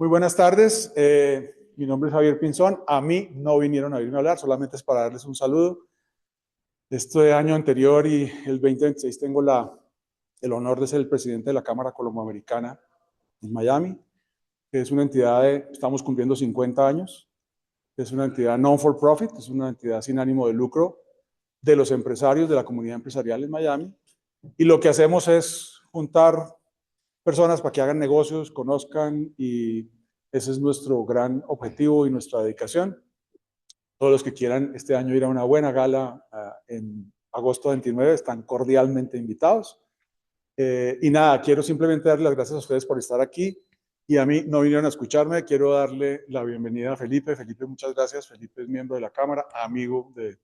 Muy buenas tardes, mi nombre es Javier Pinzón. A mí no vinieron a oírme hablar, solamente es para darles un saludo. Este año anterior y el 2026 tengo el honor de ser el presidente de la Cámara Colomboamericana en Miami, que es una entidad estamos cumpliendo 50 años, es una entidad non-for-profit, es una entidad sin ánimo de lucro de los empresarios de la comunidad empresarial en Miami. Y lo que hacemos es juntar personas para que hagan negocios, conozcan, y ese es nuestro gran objetivo y nuestra dedicación. Todos los que quieran este año ir a una buena gala en agosto 29 están cordialmente invitados. Y nada, quiero simplemente darle las gracias a ustedes por estar aquí, y a mí no vinieron a escucharme. Quiero darle la bienvenida a Felipe. Felipe, muchas gracias. Felipe es miembro de la Cámara, amigo de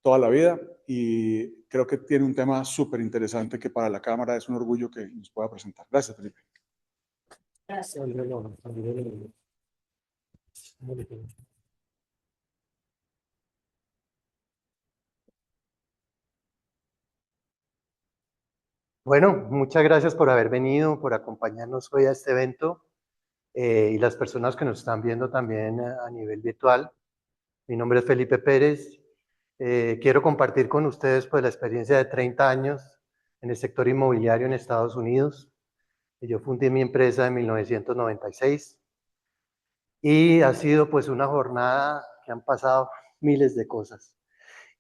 toda la vida, y creo que tiene un tema súper interesante que para la Cámara es un orgullo que nos pueda presentar. Gracias, Felipe. Gracias. Bueno, muchas gracias por haber venido, por acompañarnos hoy a este evento y las personas que nos están viendo también a nivel virtual. Mi nombre es Felipe Pérez. Quiero compartir con ustedes pues, la experiencia de 30 años en el sector inmobiliario en Estados Unidos. Yo fundé mi empresa en 1996 y ha sido pues una jornada que han pasado miles de cosas.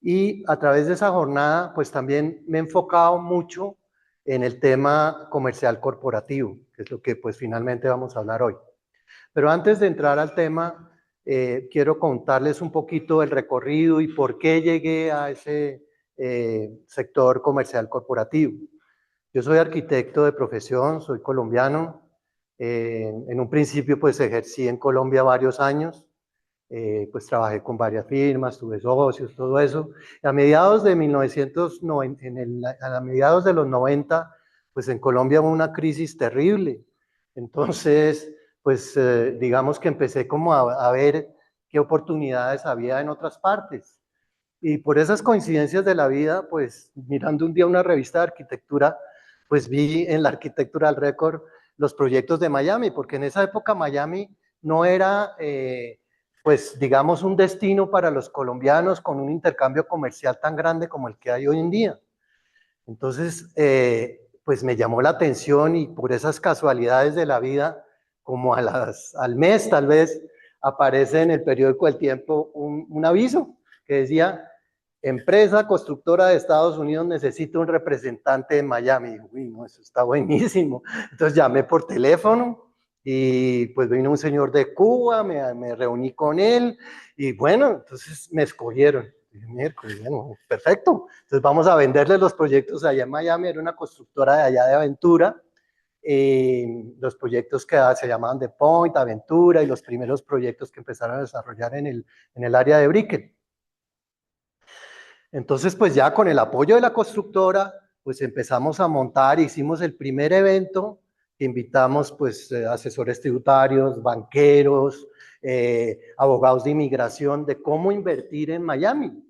Y a través de esa jornada, pues también me he enfocado mucho en el tema comercial corporativo, que es lo que pues finalmente vamos a hablar hoy. Pero antes de entrar al tema, quiero contarles un poquito el recorrido y por qué llegué a ese sector comercial corporativo. Yo soy arquitecto de profesión, soy colombiano. En un principio pues ejercí en Colombia varios años. Pues trabajé con varias firmas, tuve socios, todo eso. A mediados de 1990, a mediados de los 90, pues en Colombia hubo una crisis terrible. Entonces, pues digamos que empecé como a ver qué oportunidades había en otras partes. Y por esas coincidencias de la vida, pues mirando un día una revista de arquitectura, pues vi en la Architectural Record los proyectos de Miami, porque en esa época Miami no era pues digamos un destino para los colombianos con un intercambio comercial tan grande como el que hay hoy en día. Entonces, pues me llamó la atención y por esas casualidades de la vida, como al mes tal vez, aparece en el periódico El Tiempo un aviso que decía, empresa constructora de Estados Unidos necesita un representante en Miami. Y, uy, no, eso está buenísimo. Entonces llamé por teléfono. Y pues vino un señor de Cuba, me reuní con él y bueno, entonces me escogieron. Dije, miércoles, bueno, perfecto. Entonces vamos a venderle los proyectos allá en Miami, era una constructora de allá de Aventura. Los proyectos que se llamaban The Point, Aventura y los primeros proyectos que empezaron a desarrollar en el área de Brickell. Entonces pues ya con el apoyo de la constructora, pues empezamos a montar, hicimos el primer evento. Invitamos pues asesores tributarios, banqueros, abogados de inmigración, de cómo invertir en Miami.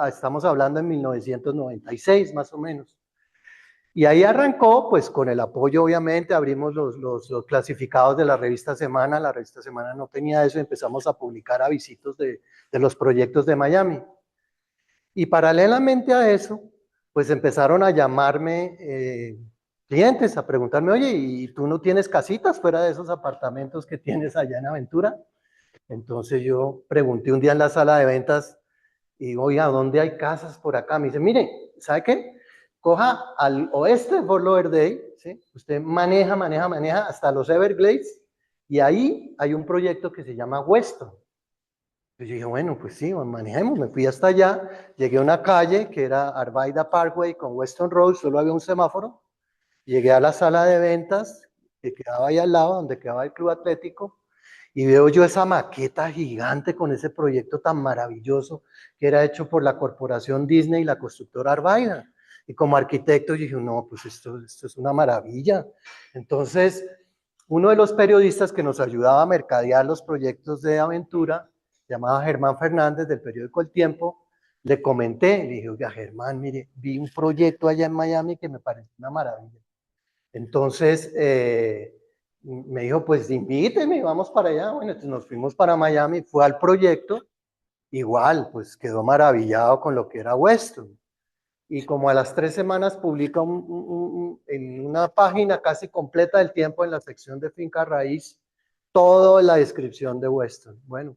Estamos hablando en 1996 más o menos. Y ahí arrancó pues con el apoyo, obviamente, abrimos los clasificados de la revista Semana. La revista Semana no tenía eso, empezamos a publicar avisitos de los proyectos de Miami. Y paralelamente a eso, pues empezaron a llamarme clientes a preguntarme, oye, ¿y tú no tienes casitas fuera de esos apartamentos que tienes allá en Aventura? Entonces yo pregunté un día en la sala de ventas y digo, oiga, ¿dónde hay casas por acá? Me dice, mire, ¿sabe qué? Coja al oeste de Fort Lauderdale, ¿sí? Usted maneja hasta los Everglades y ahí hay un proyecto que se llama Weston. Yo dije, bueno, pues sí, manejemos. Me fui hasta allá, llegué a una calle que era Arvida Parkway con Weston Road, solo había un semáforo. Llegué a la sala de ventas que quedaba ahí al lado, donde quedaba el club atlético, y veo yo esa maqueta gigante con ese proyecto tan maravilloso que era hecho por la corporación Disney y la constructora Arvida. Y como arquitecto dije, no, pues esto es una maravilla. Entonces, uno de los periodistas que nos ayudaba a mercadear los proyectos de aventura, llamado Germán Fernández del periódico El Tiempo, le comenté, le dije, oiga Germán, mire, vi un proyecto allá en Miami que me pareció una maravilla. Entonces, me dijo, pues invíteme, vamos para allá. Bueno, entonces nos fuimos para Miami, fue al proyecto, igual, pues quedó maravillado con lo que era Weston. Y como a las 3 semanas publica en una página casi completa del tiempo en la sección de finca raíz, toda la descripción de Weston. Bueno,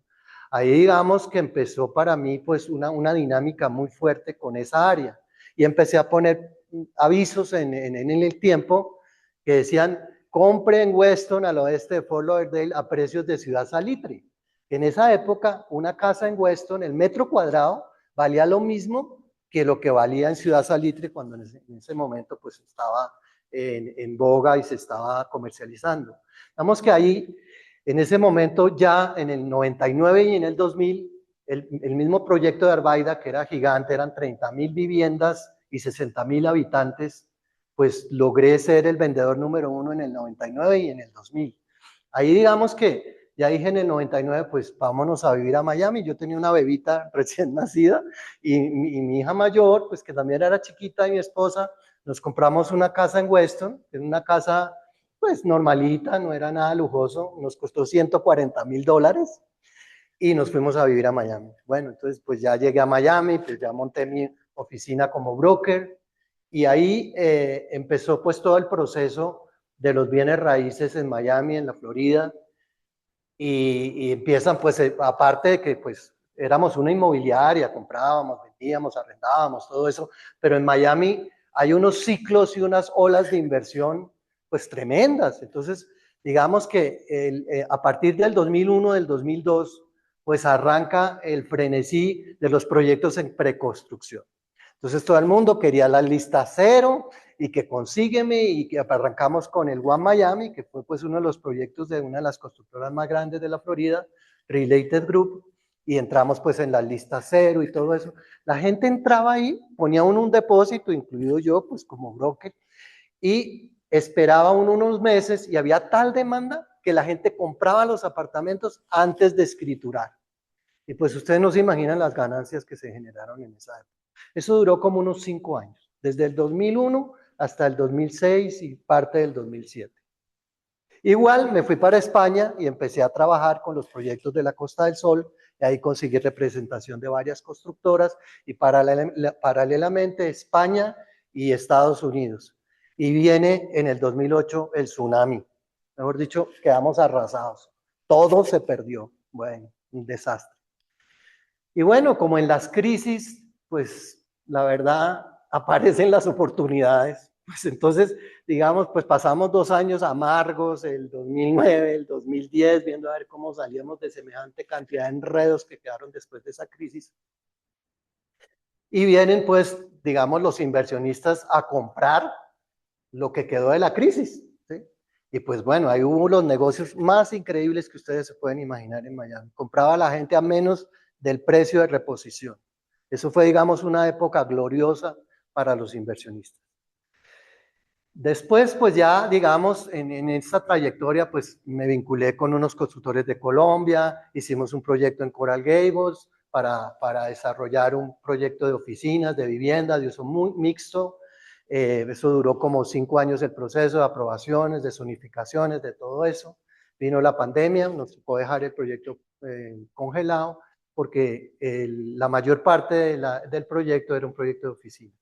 ahí digamos que empezó para mí pues una dinámica muy fuerte con esa área. Y empecé a poner avisos en el tiempo que decían, compre en Weston al oeste de Fort Lauderdale a precios de Ciudad Salitre. En esa época, una casa en Weston, el metro cuadrado, valía lo mismo que lo que valía en Ciudad Salitre cuando en ese momento pues estaba en boga y se estaba comercializando. Digamos que ahí, en ese momento ya en el 99 y en el 2000, el mismo proyecto de Arbaida, que era gigante, eran 30,000 viviendas y 60,000 habitantes, pues logré ser el vendedor número 1 en el 99 y en el 2000. Ahí digamos que ya dije en el 99, pues vámonos a vivir a Miami. Yo tenía una bebita recién nacida y mi hija mayor, pues que también era chiquita, y mi esposa, nos compramos una casa en Weston, en una casa pues normalita, no era nada lujoso, nos costó $140,000 y nos fuimos a vivir a Miami. Bueno, entonces pues ya llegué a Miami, pues ya monté mi oficina como broker y ahí empezó pues todo el proceso de los bienes raíces en Miami, en la Florida, y empiezan pues, aparte de que pues éramos una inmobiliaria, comprábamos, vendíamos, arrendábamos, todo eso, pero en Miami hay unos ciclos y unas olas de inversión pues tremendas. Entonces, digamos que a partir del 2001, del 2002, pues arranca el frenesí de los proyectos en preconstrucción. Entonces todo el mundo quería la lista cero y que consígueme, y que arrancamos con el One Miami, que fue pues uno de los proyectos de una de las constructoras más grandes de la Florida, Related Group, y entramos pues en la lista cero y todo eso. La gente entraba ahí, ponía uno un depósito, incluido yo pues como broker, y esperaba uno unos meses y había tal demanda que la gente compraba los apartamentos antes de escriturar. Y pues ustedes no se imaginan las ganancias que se generaron en esa época. Eso duró como unos 5 años, desde el 2001 hasta el 2006 y parte del 2007. Igual me fui para España y empecé a trabajar con los proyectos de la Costa del Sol, y ahí conseguí representación de varias constructoras y paralelamente España y Estados Unidos. Y viene en el 2008 el tsunami. Mejor dicho, quedamos arrasados. Todo se perdió. Bueno, un desastre. Y bueno, como en las crisis, pues la verdad aparecen las oportunidades. Pues entonces, digamos, pues pasamos 2 años amargos, el 2009, el 2010, viendo a ver cómo salíamos de semejante cantidad de enredos que quedaron después de esa crisis. Y vienen pues, digamos, los inversionistas a comprar lo que quedó de la crisis, ¿sí? Y pues bueno, ahí hubo los negocios más increíbles que ustedes se pueden imaginar en Miami. Compraba la gente a menos del precio de reposición. Eso fue, digamos, una época gloriosa para los inversionistas. Después, pues ya, digamos, en esta trayectoria, pues me vinculé con unos constructores de Colombia, hicimos un proyecto en Coral Gables para desarrollar un proyecto de oficinas, de viviendas, de uso muy mixto. Eso duró como 5 años el proceso de aprobaciones, de zonificaciones, de todo eso. Vino la pandemia, nos tocó dejar el proyecto congelado porque la mayor parte del proyecto era un proyecto de oficinas.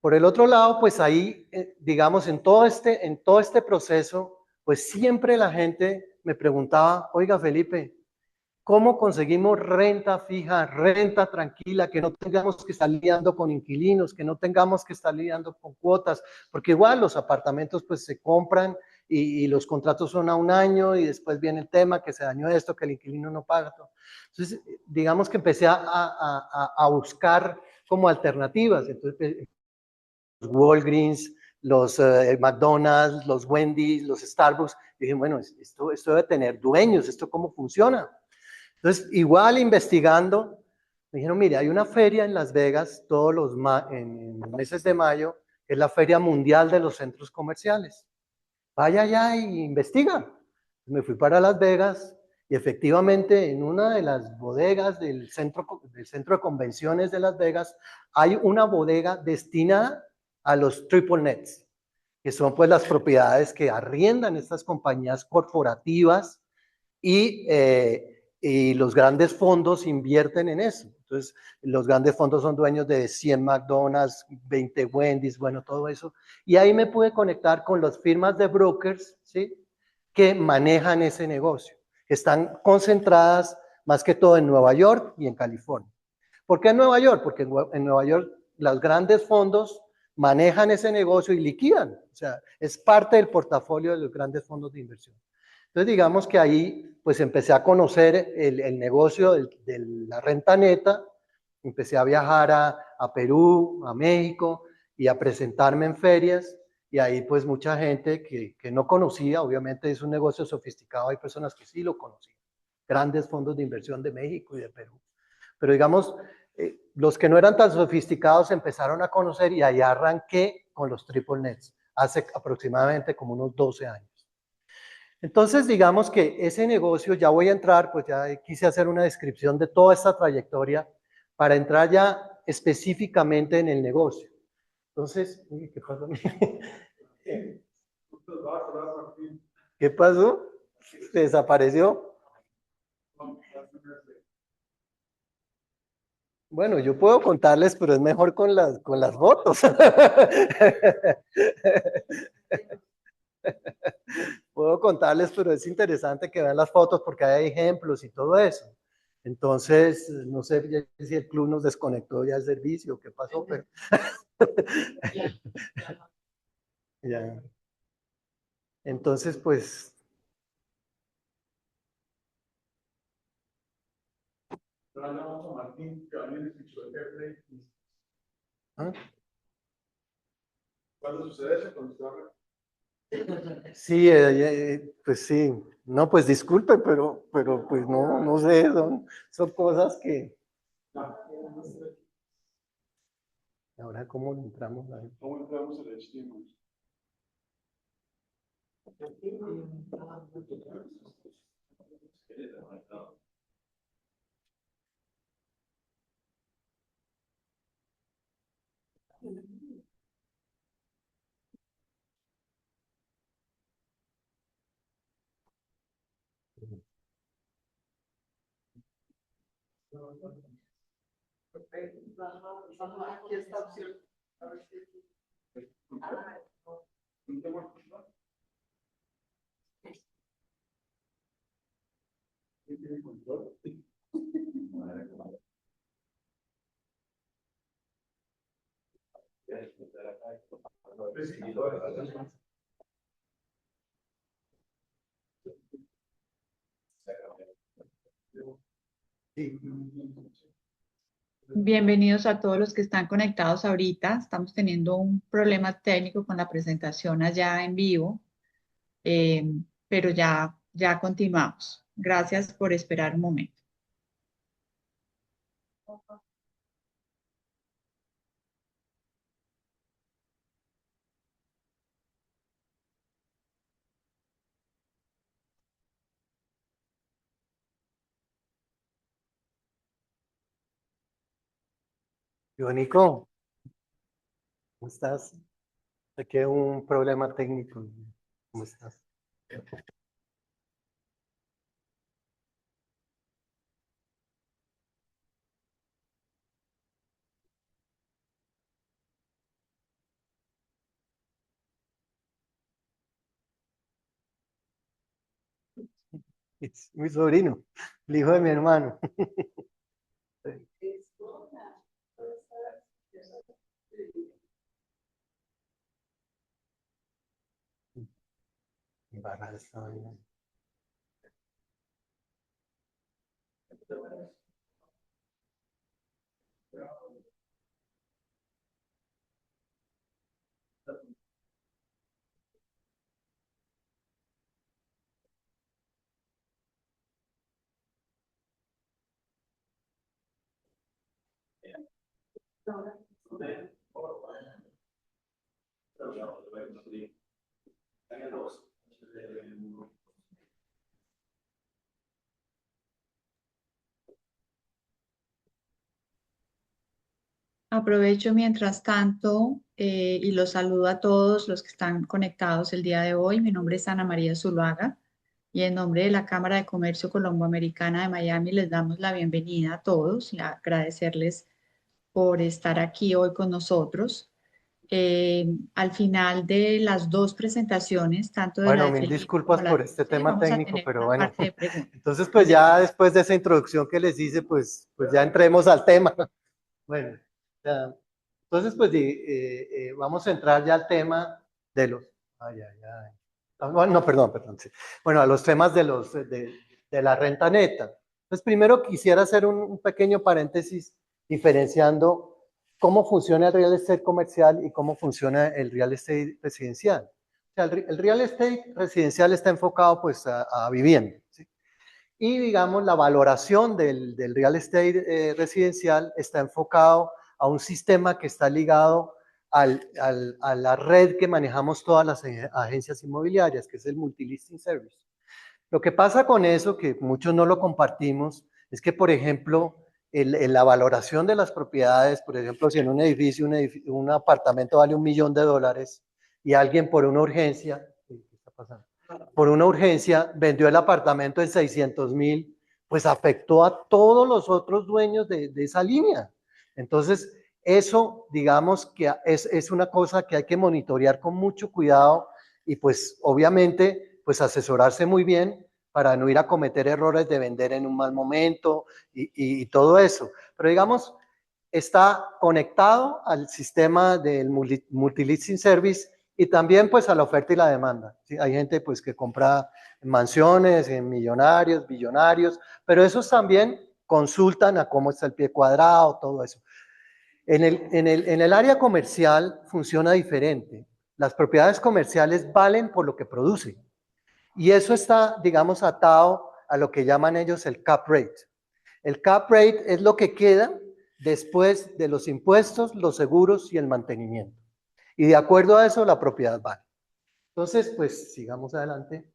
Por el otro lado, pues ahí, digamos, en todo este proceso, pues siempre la gente me preguntaba, oiga Felipe, ¿cómo conseguimos renta fija, renta tranquila, que no tengamos que estar lidiando con inquilinos, que no tengamos que estar lidiando con cuotas? Porque igual los apartamentos pues se compran y los contratos son a un año y después viene el tema que se dañó esto, que el inquilino no paga. Entonces, digamos que empecé a buscar como alternativas. Entonces, los Walgreens, los McDonald's, los Wendy's, los Starbucks. Y dije, bueno, esto debe tener dueños, ¿esto cómo funciona? Entonces, igual investigando, me dijeron, mire, hay una feria en Las Vegas todos los en meses de mayo, que es la Feria Mundial de los Centros Comerciales. Vaya allá y investiga. Me fui para Las Vegas y efectivamente en una de las bodegas del centro de convenciones de Las Vegas hay una bodega destinada a los triple nets. que son pues las propiedades que arriendan estas compañías corporativas y los grandes fondos invierten en eso. Entonces, los grandes fondos son dueños de 100 McDonald's, 20 Wendy's, bueno, todo eso. Y ahí me pude conectar con las firmas de brokers, ¿sí? Que manejan ese negocio, que están concentradas más que todo en Nueva York y en California. ¿Por qué en Nueva York? Porque en Nueva York los grandes fondos manejan ese negocio y liquidan. O sea, es parte del portafolio de los grandes fondos de inversión. Entonces, digamos que ahí pues empecé a conocer el negocio de la renta neta, empecé a viajar a Perú, a México y a presentarme en ferias y ahí pues mucha gente que no conocía, obviamente es un negocio sofisticado, hay personas que sí lo conocían, grandes fondos de inversión de México y de Perú. Pero digamos, los que no eran tan sofisticados empezaron a conocer y ahí arranqué con los triple nets, hace aproximadamente como unos 12 años. Entonces, digamos que ese negocio, ya voy a entrar, pues ya quise hacer una descripción de toda esta trayectoria para entrar ya específicamente en el negocio. Entonces, ¿qué pasó? ¿Qué pasó? ¿Se desapareció? Bueno, yo puedo contarles, pero es mejor con las fotos. Puedo contarles, pero es interesante que vean las fotos porque hay ejemplos y todo eso. Entonces, no sé si el club nos desconectó ya el servicio, qué pasó, pero ya. Entonces, pues, ¿ah? Cuando sucede eso, Sí, pues sí. No, pues disculpen, pero pues no, no sé, son cosas que... Ahora, ¿cómo entramos ahí? ¿cómo entramos al HTML? Aquí está opción. A ver si... Bienvenidos a todos los que están conectados ahorita. Estamos teniendo un problema técnico con la presentación allá en vivo, eh, pero ya continuamos. Gracias por esperar un momento. Nico, ¿cómo estás? Aquí hay un problema técnico. ¿Cómo estás? Es mi sobrino, el hijo de mi hermano. Embarrada esta vaina. Aprovecho mientras tanto y los saludo a todos los que están conectados el día de hoy. Mi nombre es Ana María Zuluaga y en nombre de la Cámara de Comercio Colomboamericana de Miami les damos la bienvenida a todos y agradecerles por estar aquí hoy con nosotros. Al final de las dos presentaciones, tanto de la Bueno, de mil Felipe como disculpas la por de este José, tema vamos a técnico, tener pero una bueno. parte de preguntas. Entonces, pues ya después de esa introducción que les hice, pues ya entremos al tema. Bueno, ya. Entonces, pues vamos a entrar ya al tema de los... Ay, ay, ay. No, perdón, sí. Bueno, a los temas de la renta neta. Pues primero quisiera hacer un pequeño paréntesis diferenciando cómo funciona el real estate comercial y cómo funciona el real estate residencial. O sea, el real estate residencial está enfocado pues a vivienda, ¿sí? Y digamos, la valoración del real estate residencial está enfocado a un sistema que está ligado a la red que manejamos todas las agencias inmobiliarias, que es el Multilisting Service. Lo que pasa con eso, que muchos no lo compartimos, es que, por ejemplo, la valoración de las propiedades, por ejemplo, si en un edificio, un apartamento vale $1 millón y alguien por una urgencia, ¿qué está pasando? Por una urgencia vendió el apartamento en 600,000, pues afectó a todos los otros dueños de esa línea. Entonces, eso, digamos que es una cosa que hay que monitorear con mucho cuidado y pues obviamente, pues asesorarse muy bien para no ir a cometer errores de vender en un mal momento y todo eso. Pero digamos, está conectado al sistema del Multilisting Service y también pues a la oferta y la demanda, ¿sí? Hay gente pues que compra mansiones, en millonarios, billonarios, pero esos también consultan a cómo está el pie cuadrado, todo eso. En el área comercial funciona diferente. Las propiedades comerciales valen por lo que producen. Y eso está, digamos, atado a lo que llaman ellos el cap rate. El cap rate es lo que queda después de los impuestos, los seguros y el mantenimiento. Y de acuerdo a eso, la propiedad vale. Entonces, pues, sigamos adelante.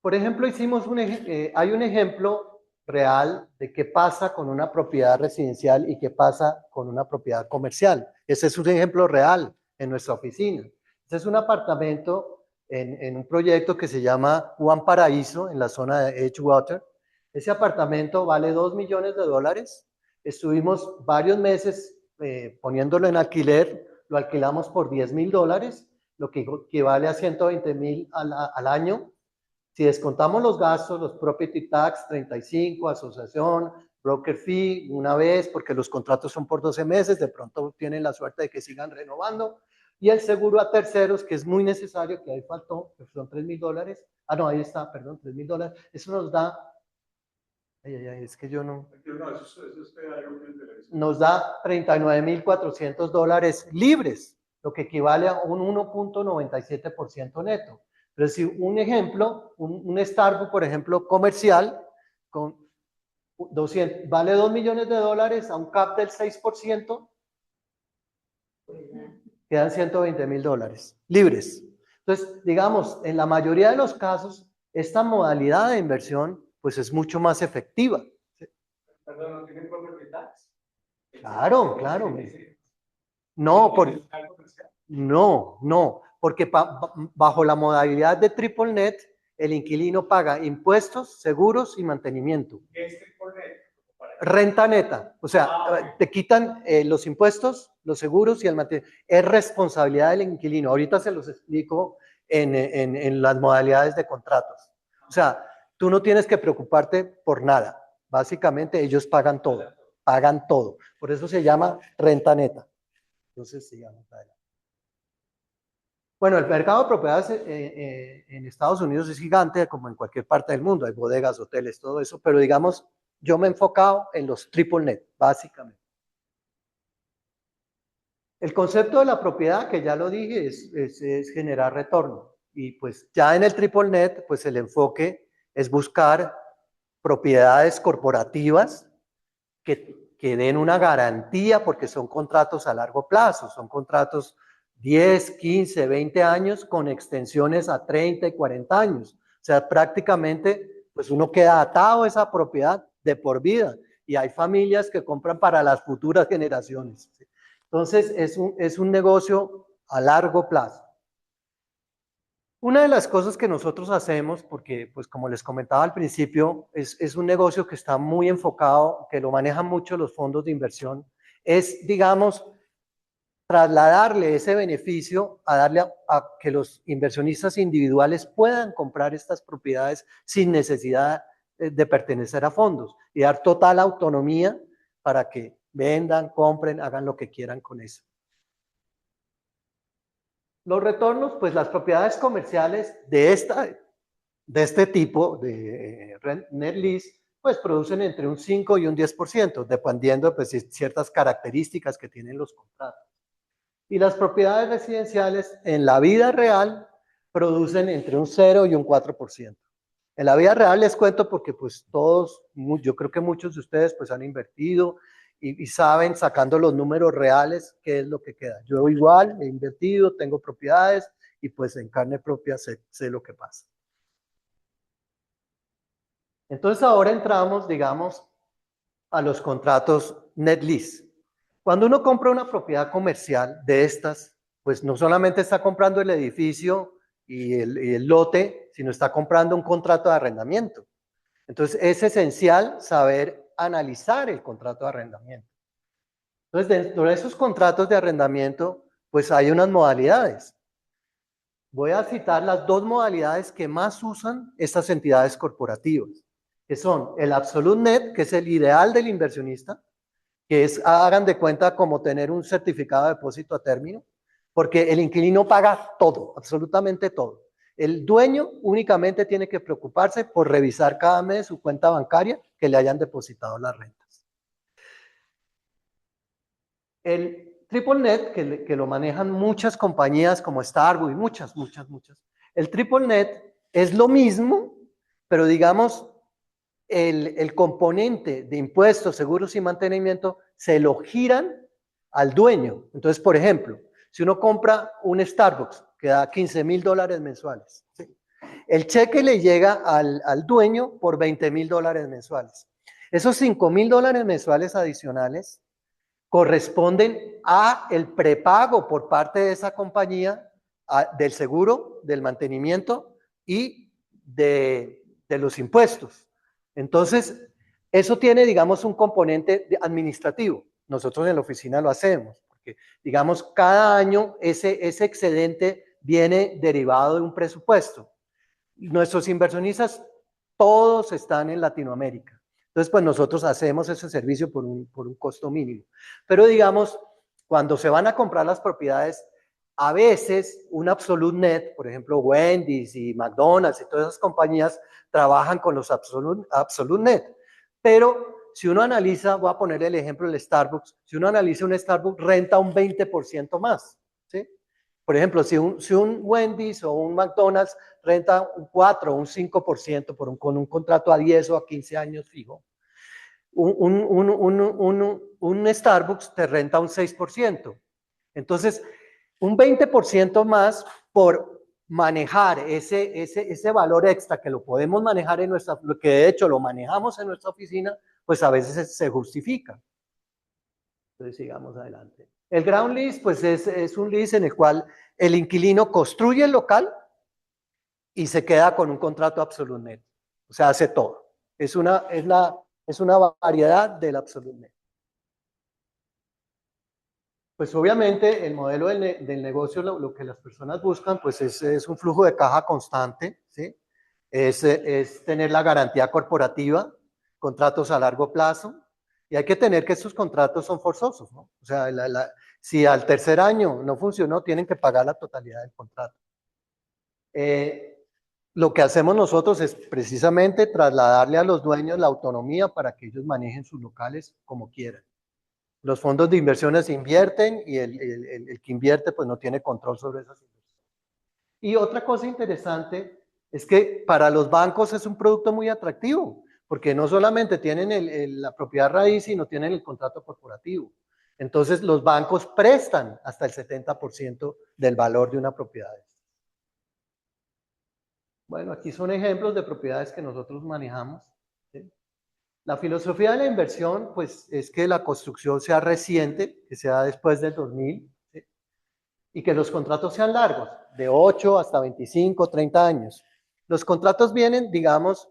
Por ejemplo, hay un ejemplo real de qué pasa con una propiedad residencial y qué pasa con una propiedad comercial. Ese es un ejemplo real en nuestra oficina. Este es un apartamento en un proyecto que se llama One Paraíso, en la zona de Edgewater. Ese apartamento vale $2 millones. Estuvimos varios meses poniéndolo en alquiler, lo alquilamos por $10,000, lo que equivale a 120,000 al año. Si descontamos los gastos, los property tax, 35, asociación, broker fee, una vez, porque los contratos son por 12 meses, de pronto tienen la suerte de que sigan renovando, y el seguro a terceros, que es muy necesario, que ahí faltó, que son $3,000. Ah, no, ahí está, perdón, $3,000. Eso nos da, es que yo no. Nos da $39,400 libres, lo que equivale a un 1.97% neto. Pero si un ejemplo, un Starbucks, por ejemplo, comercial, con 200, vale $2 millones a un cap del 6%, quedan $120,000 libres. Entonces, digamos, en la mayoría de los casos, esta modalidad de inversión, pues es mucho más efectiva. Perdón, ¿no tienen property tax? Claro, claro. No, porque bajo la modalidad de triple net, el inquilino paga impuestos, seguros y mantenimiento. ¿Qué es triple net? Renta neta, o sea, te quitan los impuestos, los seguros y el mantenimiento. Es responsabilidad del inquilino. Ahorita se los explico en las modalidades de contratos. O sea, tú no tienes que preocuparte por nada. Básicamente ellos pagan todo, pagan todo. Por eso se llama renta neta. Entonces, sigamos adelante. Bueno, el mercado de propiedades en Estados Unidos es gigante, como en cualquier parte del mundo. Hay bodegas, hoteles, todo eso, pero digamos, yo me he enfocado en los triple net, básicamente. El concepto de la propiedad, que ya lo dije, es generar retorno. Y pues ya en el triple net, pues el enfoque es buscar propiedades corporativas que den una garantía, porque son contratos a largo plazo, son contratos 10, 15, 20 años con extensiones a 30 y 40 años. O sea, prácticamente, pues uno queda atado a esa propiedad de por vida. y hay familias que compran para las futuras generaciones, ¿sí? Entonces, es un negocio a largo plazo. Una de las cosas que nosotros hacemos, porque pues como les comentaba al principio, es un negocio que está muy enfocado, que lo manejan mucho los fondos de inversión, es, digamos, trasladarle ese beneficio a darle a que los inversionistas individuales puedan comprar estas propiedades sin necesidad de pertenecer a fondos y dar total autonomía para que vendan, compren, hagan lo que quieran con eso. Los retornos, pues las propiedades comerciales de este tipo de net lease, pues producen entre un 5 y un 10%, dependiendo pues, de ciertas características que tienen los contratos. Y las propiedades residenciales en la vida real producen entre un 0 y un 4%. En la vida real les cuento porque pues todos, yo creo que muchos de ustedes pues han invertido y saben sacando los números reales qué es lo que queda. Yo igual he invertido, tengo propiedades y pues en carne propia sé lo que pasa. Entonces ahora entramos, digamos, a los contratos net lease. Cuando uno compra una propiedad comercial de estas, pues no solamente está comprando el edificio y el lote, sino está comprando un contrato de arrendamiento. Entonces es esencial saber analizar el contrato de arrendamiento. Entonces dentro de esos contratos de arrendamiento, pues hay unas modalidades. Voy a citar las dos modalidades que más usan estas entidades corporativas, que son el absolute net, que es el ideal del inversionista, que es, hagan de cuenta, como tener un certificado de depósito a término, porque el inquilino paga todo, absolutamente todo. El dueño únicamente tiene que preocuparse por revisar cada mes su cuenta bancaria que le hayan depositado las rentas. El triple net, que lo manejan muchas compañías como Starbucks y muchas. El triple net es lo mismo, pero digamos, el componente de impuestos, seguros y mantenimiento se lo giran al dueño. Entonces, por ejemplo, si uno compra un Starbucks que da $15,000 mensuales, ¿sí? El cheque le llega al dueño por $20,000 mensuales. Esos $5,000 mensuales adicionales corresponden a el prepago por parte de esa compañía del seguro, del mantenimiento y de los impuestos. Entonces, eso tiene, digamos, un componente administrativo. Nosotros en la oficina lo hacemos, porque, digamos, cada año ese excedente viene derivado de un presupuesto. Nuestros inversionistas, todos están en Latinoamérica. Entonces, pues nosotros hacemos ese servicio por un costo mínimo. Pero, digamos, cuando se van a comprar las propiedades, a veces un absolute net, por ejemplo, Wendy's y McDonald's y todas esas compañías trabajan con los absolute net. Pero si uno analiza, voy a poner el ejemplo del Starbucks, si uno analiza un Starbucks, renta un 20% más, ¿sí? Por ejemplo, si un Wendy's o un McDonald's renta un 4 o un 5% con un contrato a 10 o a 15 años fijo, un Starbucks te renta un 6%. Entonces, un 20% más por manejar ese valor extra que lo podemos manejar en que de hecho lo manejamos en nuestra oficina, pues a veces se justifica. Entonces sigamos adelante. El ground lease, pues es un lease en el cual el inquilino construye el local y se queda con un contrato absolute net. O sea, hace todo. Es una variedad del absolute net. Pues obviamente el modelo del negocio, lo que las personas buscan, pues es un flujo de caja constante, ¿sí? Es tener la garantía corporativa, contratos a largo plazo, y hay que tener que estos contratos son forzosos, ¿no? O sea, si al tercer año no funcionó, tienen que pagar la totalidad del contrato. Lo que hacemos nosotros es precisamente trasladarle a los dueños la autonomía para que ellos manejen sus locales como quieran. Los fondos de inversiones invierten y el que invierte pues no tiene control sobre esas inversiones. Y otra cosa interesante es que para los bancos es un producto muy atractivo, porque no solamente tienen la propiedad raíz, sino tienen el contrato corporativo. Entonces los bancos prestan hasta el 70% del valor de una propiedad. Bueno, aquí son ejemplos de propiedades que nosotros manejamos, ¿sí? La filosofía de la inversión, pues, es que la construcción sea reciente, que sea después del 2000, ¿sí? Y que los contratos sean largos, de 8 hasta 25, 30 años. Los contratos vienen, digamos,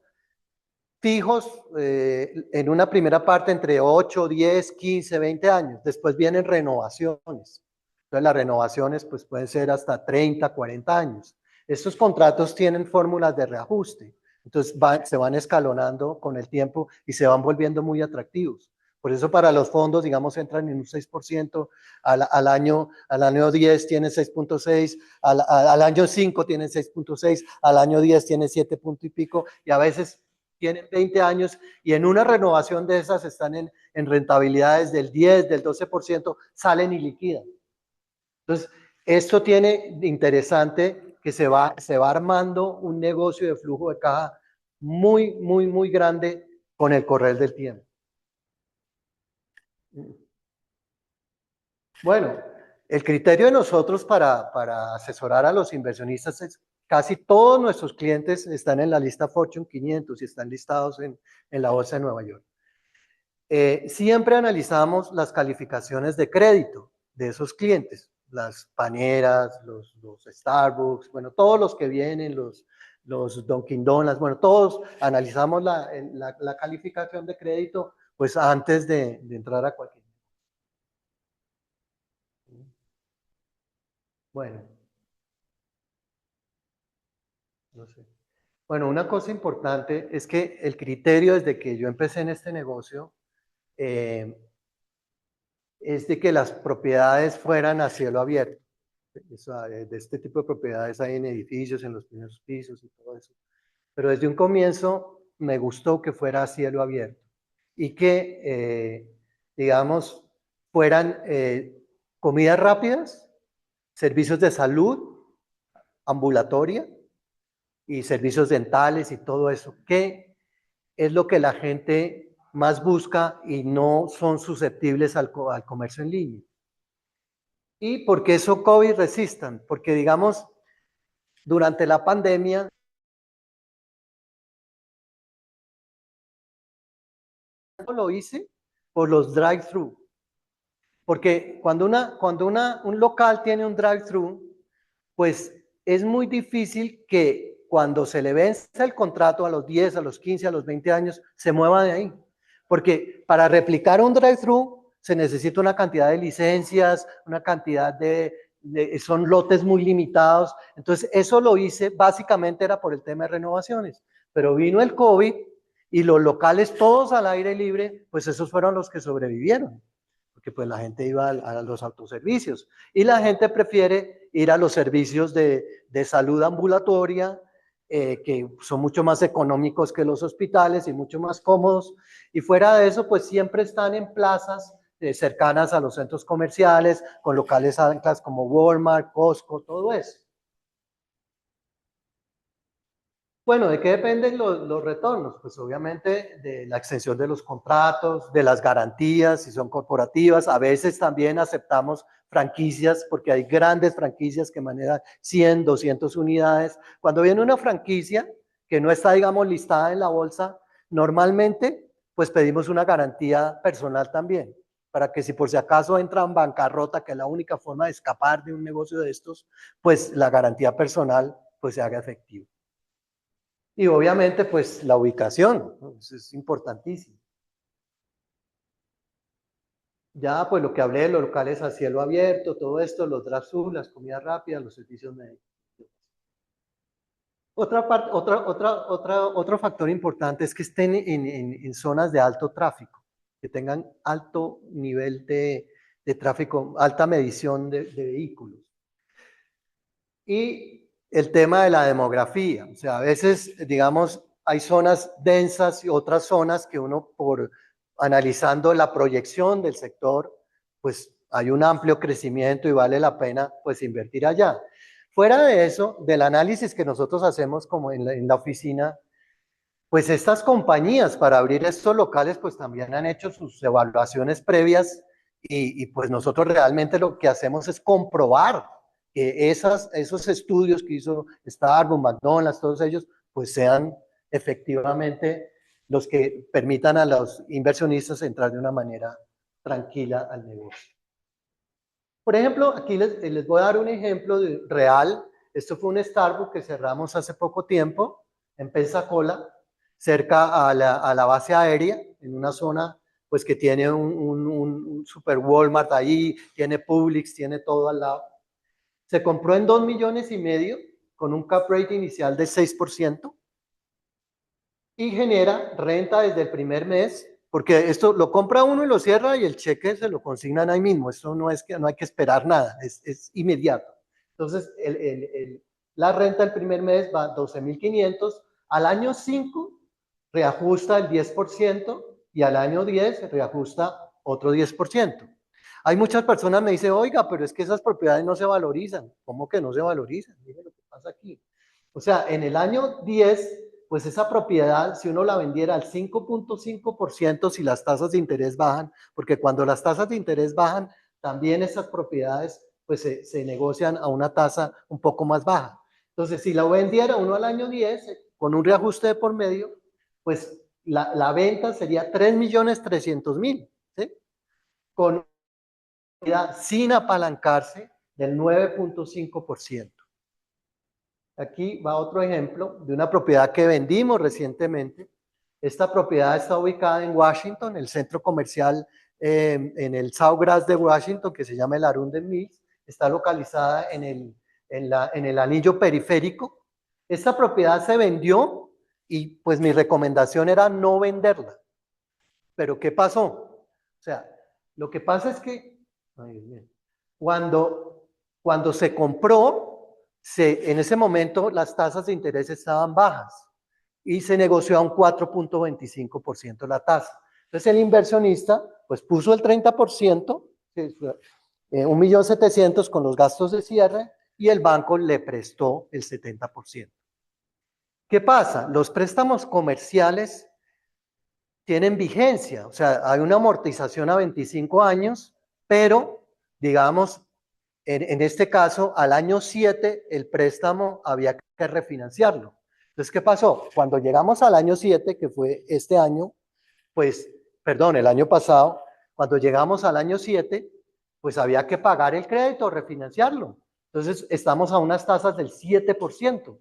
fijos en una primera parte entre 8, 10, 15, 20 años. Después vienen renovaciones. Entonces las renovaciones pues, pueden ser hasta 30, 40 años. Estos contratos tienen fórmulas de reajuste. Entonces se van escalonando con el tiempo y se van volviendo muy atractivos. Por eso para los fondos, digamos, entran en un 6%, al año 10 tienen 6.6, al año 5 tienen 6.6, al año 10 tienen 7 punto y pico, y a veces tienen 20 años y en una renovación de esas están en rentabilidades del 10, del 12%, salen y liquidan. Entonces, esto tiene interesante que se va armando un negocio de flujo de caja muy, muy, muy grande con el correr del tiempo. Bueno, el criterio de nosotros para asesorar a los inversionistas es casi todos nuestros clientes están en la lista Fortune 500 y están listados en la Bolsa de Nueva York. Siempre analizamos las calificaciones de crédito de esos clientes, las paneras, los Starbucks, bueno, todos los que vienen, los Dunkin' Donuts, bueno, todos analizamos la calificación de crédito pues antes de entrar a cualquier. Bueno, no sé. Bueno, una cosa importante es que el criterio desde que yo empecé en este negocio es de que las propiedades fueran a cielo abierto. De este tipo de propiedades hay en edificios, en los primeros pisos y todo eso. Pero desde un comienzo me gustó que fuera a cielo abierto y que, digamos, fueran comidas rápidas, servicios de salud, ambulatoria, y servicios dentales y todo eso, que es lo que la gente más busca y no son susceptibles al comercio en línea. ¿Y por qué eso COVID resistan? Porque digamos, durante la pandemia, lo hice por los drive-thru. Porque cuando un local tiene un drive-thru, pues es muy difícil que cuando se le vence el contrato a los 10, a los 15, a los 20 años, se mueva de ahí. Porque para replicar un drive-thru se necesita una cantidad de licencias, una cantidad son lotes muy limitados. Entonces, eso lo hice, básicamente era por el tema de renovaciones. Pero vino el COVID y los locales todos al aire libre, pues esos fueron los que sobrevivieron. Porque pues la gente iba a los autoservicios y la gente prefiere ir a los servicios de salud ambulatoria, que son mucho más económicos que los hospitales y mucho más cómodos, y fuera de eso pues siempre están en plazas cercanas a los centros comerciales, con locales anclas como Walmart, Costco, todo eso. Bueno, ¿de qué dependen los retornos? Pues obviamente de la extensión de los contratos, de las garantías, si son corporativas. A veces también aceptamos franquicias, porque hay grandes franquicias que manejan 100, 200 unidades. Cuando viene una franquicia que no está, digamos, listada en la bolsa, normalmente pues pedimos una garantía personal también, para que si por si acaso entra en bancarrota, que es la única forma de escapar de un negocio de estos, pues la garantía personal pues se haga efectiva. Y obviamente, pues, la ubicación, ¿no? Eso es importantísimo. Ya, pues, lo que hablé de los locales a cielo abierto, todo esto, los drive-thru, las comidas rápidas, los servicios médicos. Otro factor importante es que estén en zonas de alto tráfico, que tengan alto nivel de tráfico, alta medición de vehículos. Y el tema de la demografía, o sea, a veces, digamos, hay zonas densas y otras zonas que uno, por analizando la proyección del sector, pues hay un amplio crecimiento y vale la pena, pues, invertir allá. Fuera de eso, del análisis que nosotros hacemos como en la oficina, pues estas compañías para abrir estos locales, pues también han hecho sus evaluaciones previas y pues nosotros realmente lo que hacemos es comprobar que esos estudios que hizo Starbucks, McDonald's, todos ellos, pues sean efectivamente los que permitan a los inversionistas entrar de una manera tranquila al negocio. Por ejemplo, aquí les voy a dar un ejemplo real. Esto fue un Starbucks que cerramos hace poco tiempo en Pensacola, cerca a la base aérea, en una zona pues que tiene un super Walmart ahí, tiene Publix, tiene todo al lado. Se compró en 2,5 millones con un cap rate inicial de 6% y genera renta desde el primer mes, porque esto lo compra uno y lo cierra y el cheque se lo consignan ahí mismo. Esto no es que no hay que esperar nada, es inmediato. Entonces, la renta del primer mes va a 12,500, al año 5 reajusta el 10% y al año 10 reajusta otro 10%. Hay muchas personas que me dicen, oiga, pero es que esas propiedades no se valorizan. ¿Cómo que no se valorizan? Miren lo que pasa aquí. O sea, en el año 10, pues esa propiedad, si uno la vendiera al 5.5%, si las tasas de interés bajan, porque cuando las tasas de interés bajan, también esas propiedades pues se negocian a una tasa un poco más baja. Entonces, si la vendiera uno al año 10, con un reajuste de por medio, pues la venta sería 3,300,000, ¿sí? Con sin apalancarse del 9.5%. Aquí va otro ejemplo de una propiedad que vendimos recientemente. Esta propiedad está ubicada en Washington, el centro comercial en el Sawgrass de Washington, que se llama el Arundel Mills. Está localizada en el anillo periférico. Esta propiedad se vendió y pues mi recomendación era no venderla. Pero ¿qué pasó? O sea, lo que pasa es que cuando se compró, en ese momento las tasas de interés estaban bajas y se negoció a un 4.25% la tasa. Entonces el inversionista pues puso el 30%, 1.700.000 con los gastos de cierre y el banco le prestó el 70%. ¿Qué pasa? Los préstamos comerciales tienen vigencia, o sea, hay una amortización a 25 años, pero digamos, en este caso, al año 7, el préstamo había que refinanciarlo. Entonces, ¿qué pasó? Cuando llegamos al año 7, que fue este año, pues, perdón, el año pasado, cuando llegamos al año 7, pues había que pagar el crédito, refinanciarlo. Entonces, estamos a unas tasas del 7%.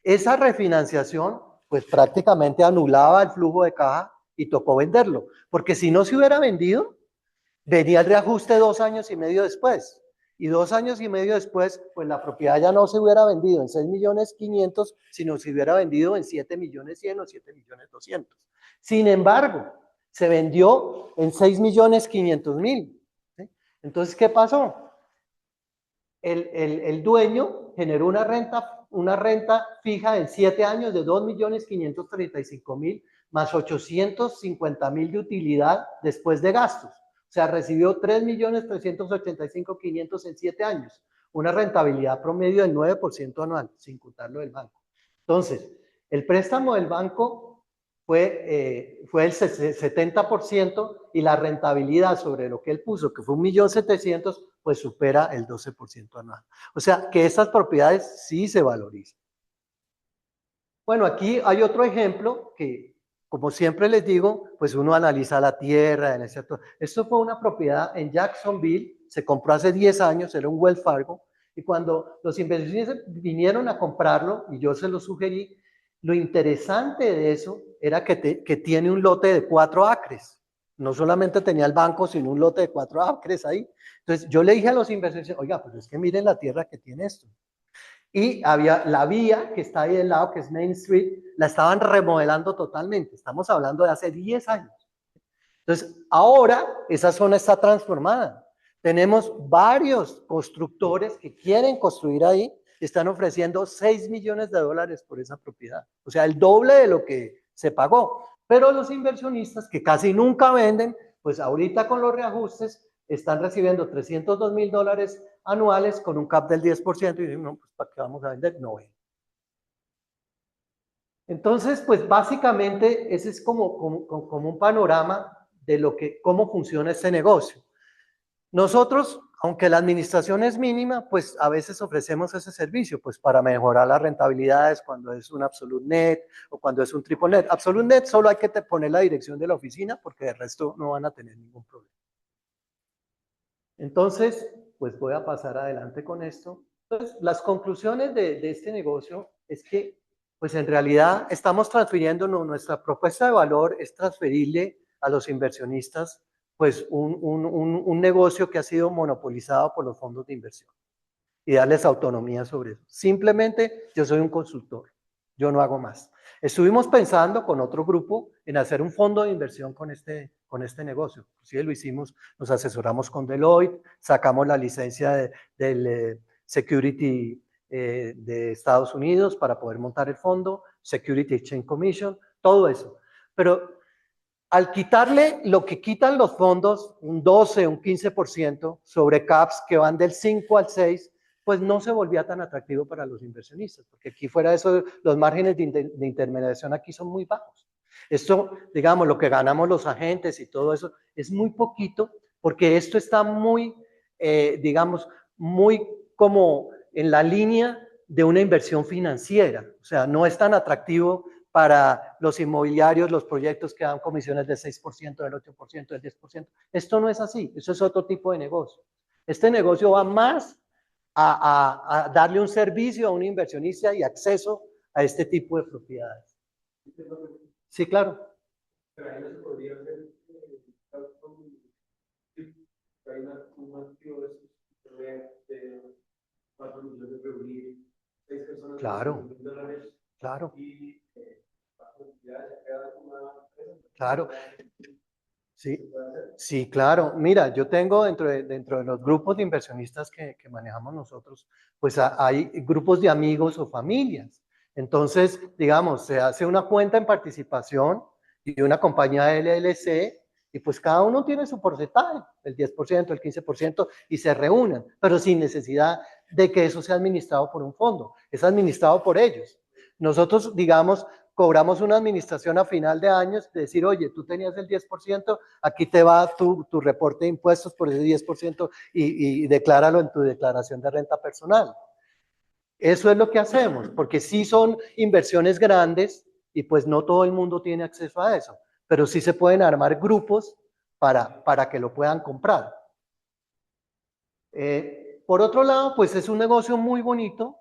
Esa refinanciación, pues prácticamente anulaba el flujo de caja y tocó venderlo, porque si no se hubiera vendido, venía el reajuste 2 años y medio después. Y 2 años y medio después, pues la propiedad ya no se hubiera vendido en 6,500,000, sino se hubiera vendido en 7,100,000 o 7,200,000. Sin embargo, se vendió en 6,500,000. ¿Sí? Entonces, ¿qué pasó? El dueño generó una renta fija en 7 años de 2,535,000 más 850,000 de utilidad después de gastos. O sea, recibió 3,385,500 en 7 años. Una rentabilidad promedio del 9% anual, sin contarlo del banco. Entonces, el préstamo del banco fue el 70% y la rentabilidad sobre lo que él puso, que fue 1,700,000, pues supera el 12% anual. O sea, que estas propiedades sí se valorizan. Bueno, aquí hay otro ejemplo que, como siempre les digo, pues uno analiza la tierra, Esto fue una propiedad en Jacksonville, se compró hace 10 años, era un Wells Fargo, y cuando los inversionistas vinieron a comprarlo, y yo se lo sugerí, lo interesante de eso era que tiene un lote de 4 acres. No solamente tenía el banco, sino un lote de 4 acres ahí. Entonces yo le dije a los inversionistas, oiga, pues es que miren la tierra que tiene esto. Y había la vía que está ahí del lado, que es Main Street, la estaban remodelando totalmente. Estamos hablando de hace 10 años. Entonces, ahora esa zona está transformada. Tenemos varios constructores que quieren construir ahí, están ofreciendo $6 millones por esa propiedad. O sea, el doble de lo que se pagó. Pero los inversionistas, que casi nunca venden, pues ahorita con los reajustes, están recibiendo $302,000 anuales con un cap del 10% y dicen, no, pues ¿para qué vamos a vender? No ven. Entonces, pues básicamente ese es como un panorama de cómo funciona este negocio. Nosotros Aunque la administración es mínima, pues a veces ofrecemos ese servicio, pues para mejorar las rentabilidades cuando es un absolute net o cuando es un triple net. Absolute net solo hay que poner la dirección de la oficina porque de resto no van a tener ningún problema. Entonces, pues voy a pasar adelante con esto. Entonces, las conclusiones de este negocio es que, pues en realidad estamos transfiriendo, nuestra propuesta de valor es transferirle a los inversionistas pues un negocio que ha sido monopolizado por los fondos de inversión y darles autonomía sobre eso. Simplemente yo soy un consultor, yo no hago más. Estuvimos pensando con otro grupo en hacer un fondo de inversión con este negocio. Sí, lo hicimos, nos asesoramos con Deloitte, sacamos la licencia del Security de Estados Unidos para poder montar el fondo, Security Exchange Commission, todo eso. Pero al quitarle lo que quitan los fondos, un 12, un 15% sobre caps que van del 5 al 6, pues no se volvía tan atractivo para los inversionistas, porque aquí fuera de eso, los márgenes de intermediación aquí son muy bajos. Esto, digamos, lo que ganamos los agentes y todo eso, es muy poquito, porque esto está muy, digamos, muy como en la línea de una inversión financiera, o sea, no es tan atractivo para los inmobiliarios, los proyectos que dan comisiones del 6%, del 8%, del 10%. Esto no es así, eso es otro tipo de negocio. Este negocio va más a darle un servicio a un inversionista y acceso a este tipo de propiedades. Sí, claro. Pero ahí no se podría hacer hay un activo de 4 millones de reunir 6 personas. Claro, $1,000,000 claro. Y ya queda una empresa. Claro. Sí, sí, claro. Mira, yo tengo dentro de los grupos de inversionistas que manejamos nosotros, pues hay grupos de amigos o familias. Entonces, digamos, se hace una cuenta en participación y una compañía LLC y pues cada uno tiene su porcentaje, el 10%, el 15%, y se reúnen, pero sin necesidad de que eso sea administrado por un fondo, es administrado por ellos. Nosotros, digamos, cobramos una administración a final de años, de decir, oye, tú tenías el 10%, aquí te va tu reporte de impuestos por ese 10% y decláralo en tu declaración de renta personal. Eso es lo que hacemos, porque sí son inversiones grandes y pues no todo el mundo tiene acceso a eso, pero sí se pueden armar grupos para que lo puedan comprar. Por otro lado, pues es un negocio muy bonito,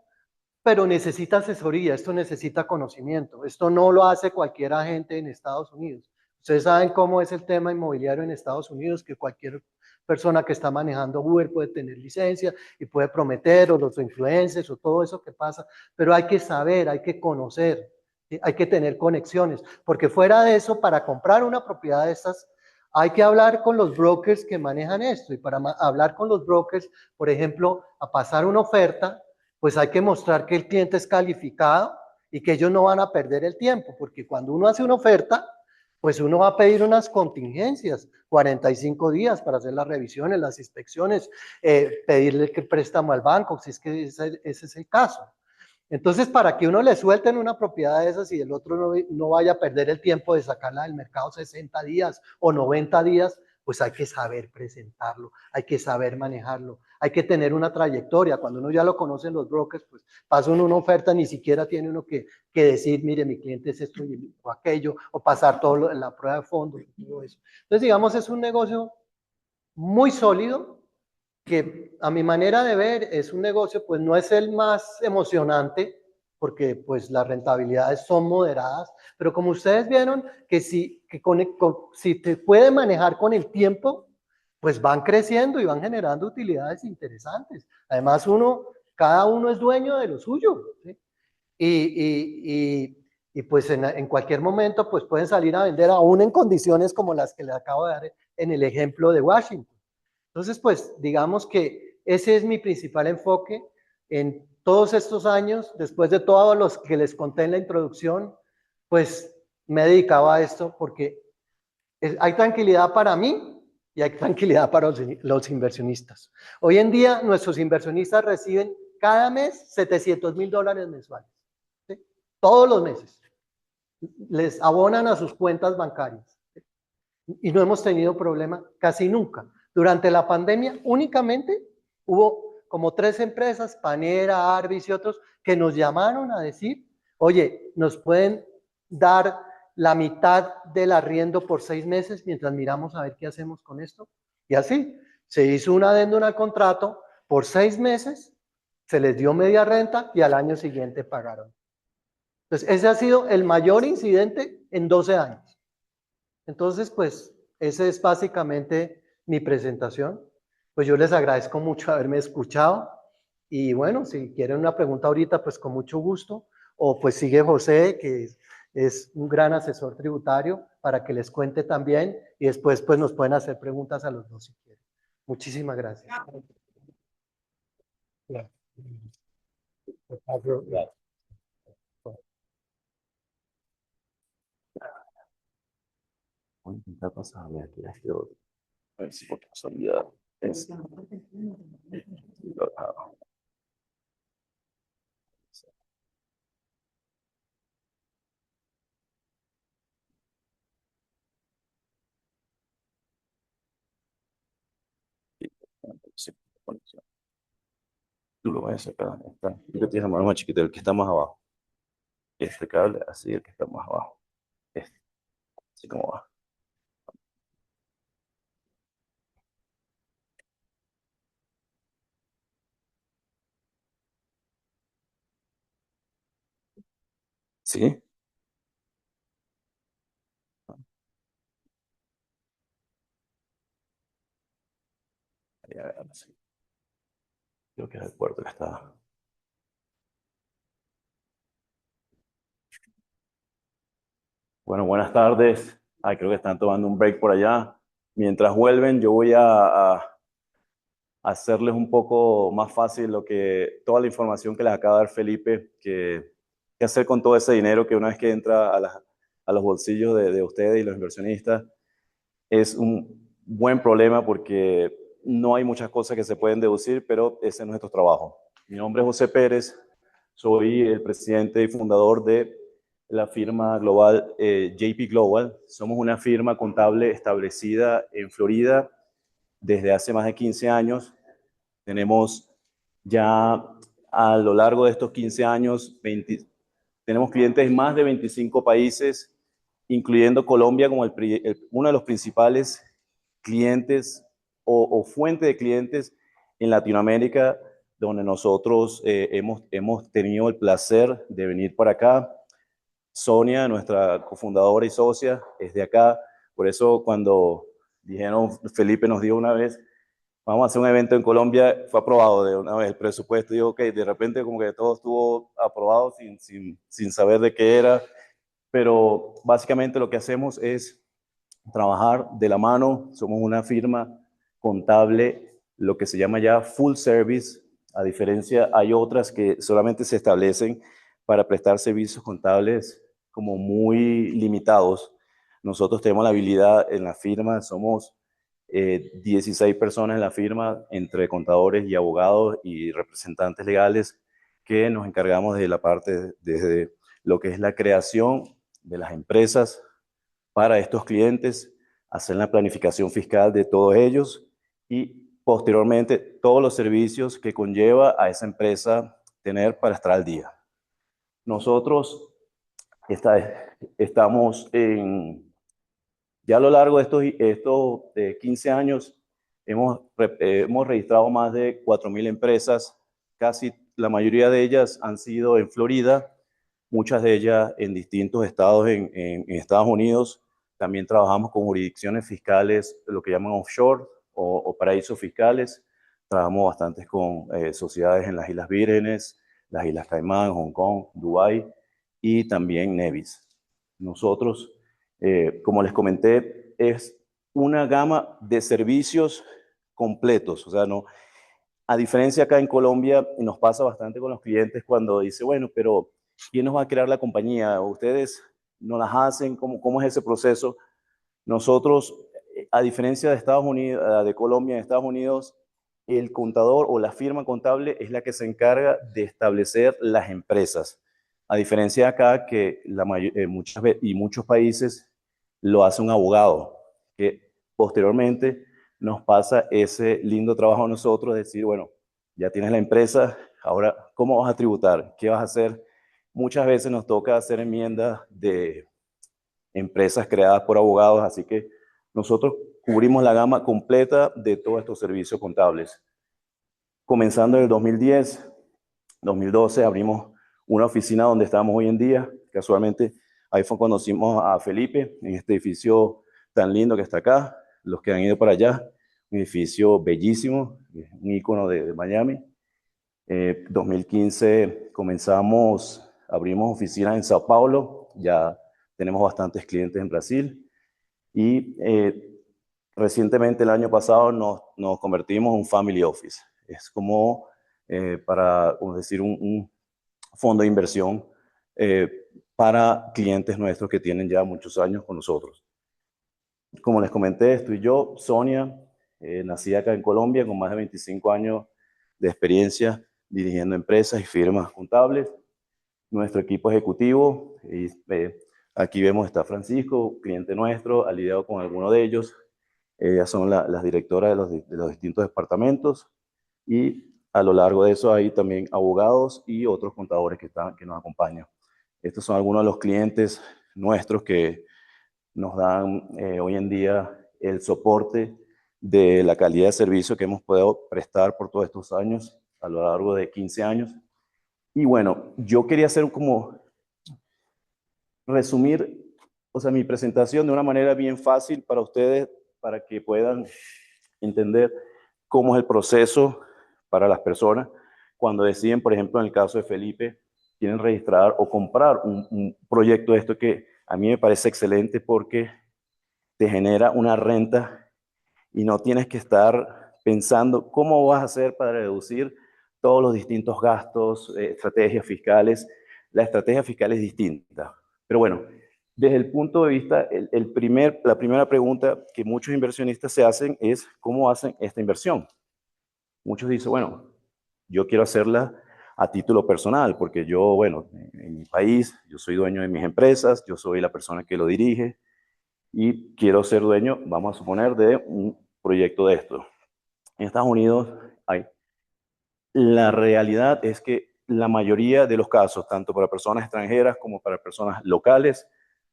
pero necesita asesoría, esto necesita conocimiento, esto no lo hace cualquier agente en Estados Unidos. Ustedes saben cómo es el tema inmobiliario en Estados Unidos, que cualquier persona que está manejando Uber puede tener licencia y puede prometer, o los influencers, o todo eso que pasa, pero hay que saber, hay que conocer, ¿sí? Hay que tener conexiones, porque fuera de eso, para comprar una propiedad de estas, hay que hablar con los brokers que manejan esto, y para hablar con los brokers, por ejemplo, a pasar una oferta, pues hay que mostrar que el cliente es calificado y que ellos no van a perder el tiempo, porque cuando uno hace una oferta, pues uno va a pedir unas contingencias, 45 días para hacer las revisiones, las inspecciones, pedirle el préstamo al banco, si es que ese es el caso. Entonces, para que uno le suelten una propiedad de esas y el otro no vaya a perder el tiempo de sacarla del mercado 60 días o 90 días, pues hay que saber presentarlo, hay que saber manejarlo, hay que tener una trayectoria. Cuando uno ya lo conocen los brokers, pues pasa uno una oferta, ni siquiera tiene uno que decir, mire, mi cliente es esto o aquello, o pasar todo en la prueba de fondos y todo eso. Entonces, digamos, es un negocio muy sólido, que a mi manera de ver es un negocio, pues no es el más emocionante, porque pues las rentabilidades son moderadas, pero como ustedes vieron, que si te puede manejar con el tiempo, pues van creciendo y van generando utilidades interesantes. Además, cada uno es dueño de lo suyo, ¿sí? Y pues en cualquier momento pues pueden salir a vender aún en condiciones como las que les acabo de dar en el ejemplo de Washington. Entonces, pues, digamos que ese es mi principal enfoque en todos estos años, después de todos los que les conté en la introducción, pues me he dedicado a esto porque hay tranquilidad para mí y hay tranquilidad para los inversionistas. Hoy en día, nuestros inversionistas reciben cada mes $700,000 mensuales, ¿sí? Todos los meses. Les abonan a sus cuentas bancarias, ¿sí? Y no hemos tenido problema casi nunca. Durante la pandemia únicamente Hubo como 3 empresas, Panera, Arbis y otros, que nos llamaron a decir, oye, nos pueden dar la mitad del arriendo por 6 meses mientras miramos a ver qué hacemos con esto. Y así, se hizo un adendum al contrato por 6 meses, se les dio media renta y al año siguiente pagaron. Entonces, ese ha sido el mayor incidente en 12 años. Entonces, pues, esa es básicamente mi presentación. Pues yo les agradezco mucho haberme escuchado. Y bueno, si quieren una pregunta ahorita, pues con mucho gusto. O pues sigue José, que es un gran asesor tributario, para que les cuente también. Y después, pues nos pueden hacer preguntas a los dos si quieren. Muchísimas gracias. Voy a intentar pasarme aquí a este otro. A ver si por casualidad es. Sí, conexión. Tú lo vas a sacar. Está. Tú que tienes la mano más chiquita, el que está más abajo. Este cable, así, el que está más abajo. Este, así como va. ¿Sí? Ahí, a ver, sí. Creo que era el puerto que estaba. Bueno, buenas tardes. Ay, creo que están tomando un break por allá. Mientras vuelven, yo voy a hacerles un poco más fácil toda la información que les acaba de dar Felipe, qué hacer con todo ese dinero que una vez que entra a los bolsillos de ustedes y los inversionistas. Es un buen problema porque no hay muchas cosas que se pueden deducir, pero ese es nuestro trabajo. Mi nombre es José Pérez, soy el presidente y fundador de la firma global JP Global. Somos una firma contable establecida en Florida desde hace más de 15 años. Tenemos ya a lo largo de estos 15 años, tenemos clientes en más de 25 países, incluyendo Colombia como uno de los principales clientes o fuente de clientes en Latinoamérica, donde nosotros hemos tenido el placer de venir para acá. Sonia, nuestra cofundadora y socia, es de acá. Por eso cuando dijeron, Felipe nos dijo una vez, vamos a hacer un evento en Colombia, fue aprobado de una vez el presupuesto. Digo, ok, de repente como que todo estuvo aprobado sin saber de qué era, pero básicamente lo que hacemos es trabajar de la mano. Somos una firma contable, lo que se llama ya full service. A diferencia, hay otras que solamente se establecen para prestar servicios contables como muy limitados. Nosotros tenemos la habilidad en la firma, somos 16 personas en la firma, entre contadores y abogados y representantes legales, que nos encargamos de la parte desde lo que es la creación de las empresas para estos clientes, hacer la planificación fiscal de todos ellos y posteriormente todos los servicios que conlleva a esa empresa tener para estar al día. Nosotros estamos ya a lo largo de estos 15 años hemos registrado más de 4.000 empresas, casi la mayoría de ellas han sido en Florida, muchas de ellas en distintos estados en Estados Unidos. También trabajamos con jurisdicciones fiscales, lo que llaman offshore o paraísos fiscales. Trabajamos bastante con sociedades en las Islas Vírgenes, las Islas Caimán, Hong Kong, Dubái y también Nevis. Nosotros, como les comenté, es una gama de servicios completos. O sea, no, a diferencia acá en Colombia, nos pasa bastante con los clientes cuando dice, bueno, pero ¿quién nos va a crear la compañía? ¿Ustedes no las hacen? ¿Cómo es ese proceso? Nosotros, a diferencia de Estados Unidos, de Colombia, en Estados Unidos, el contador o la firma contable es la que se encarga de establecer las empresas. A diferencia de acá, que muchos países lo hace un abogado, que posteriormente nos pasa ese lindo trabajo a nosotros, de decir, bueno, ya tienes la empresa, ahora, ¿cómo vas a tributar? ¿Qué vas a hacer? Muchas veces nos toca hacer enmiendas de empresas creadas por abogados, así que nosotros cubrimos la gama completa de todos estos servicios contables. Comenzando en el 2010, 2012 abrimos una oficina donde estamos hoy en día. Casualmente, ahí fue cuando conocimos a Felipe, en este edificio tan lindo que está acá. Los que han ido para allá, un edificio bellísimo, un ícono de Miami. 2015 comenzamos, abrimos oficinas en Sao Paulo, ya tenemos bastantes clientes en Brasil. Y recientemente, el año pasado, nos convertimos en un family office. Es como para, como decir, un fondo de inversión para clientes nuestros que tienen ya muchos años con nosotros. Como les comenté, estoy yo, Sonia, nací acá en Colombia con más de 25 años de experiencia dirigiendo empresas y firmas contables. Nuestro equipo ejecutivo, y, aquí vemos está Francisco, cliente nuestro, ha lidiado con alguno de ellos. Ellas son las directoras de los distintos departamentos, y a lo largo de eso hay también abogados y otros contadores que nos acompañan. Estos son algunos de los clientes nuestros que nos dan hoy en día el soporte de la calidad de servicio que hemos podido prestar por todos estos años, a lo largo de 15 años. Y bueno, yo quería hacer como resumir, o sea, mi presentación de una manera bien fácil para ustedes, para que puedan entender cómo es el proceso para las personas cuando deciden, por ejemplo, en el caso de Felipe, quieren registrar o comprar un proyecto de esto, que a mí me parece excelente porque te genera una renta y no tienes que estar pensando cómo vas a hacer para reducir todos los distintos gastos, estrategias fiscales. La estrategia fiscal es distinta. Pero bueno, desde el punto de vista, la primera pregunta que muchos inversionistas se hacen es cómo hacen esta inversión. Muchos dicen, bueno, yo quiero hacerla a título personal, porque yo, bueno, en mi país, yo soy dueño de mis empresas, yo soy la persona que lo dirige y quiero ser dueño, vamos a suponer, de un proyecto de esto. En Estados Unidos la realidad es que la mayoría de los casos, tanto para personas extranjeras como para personas locales,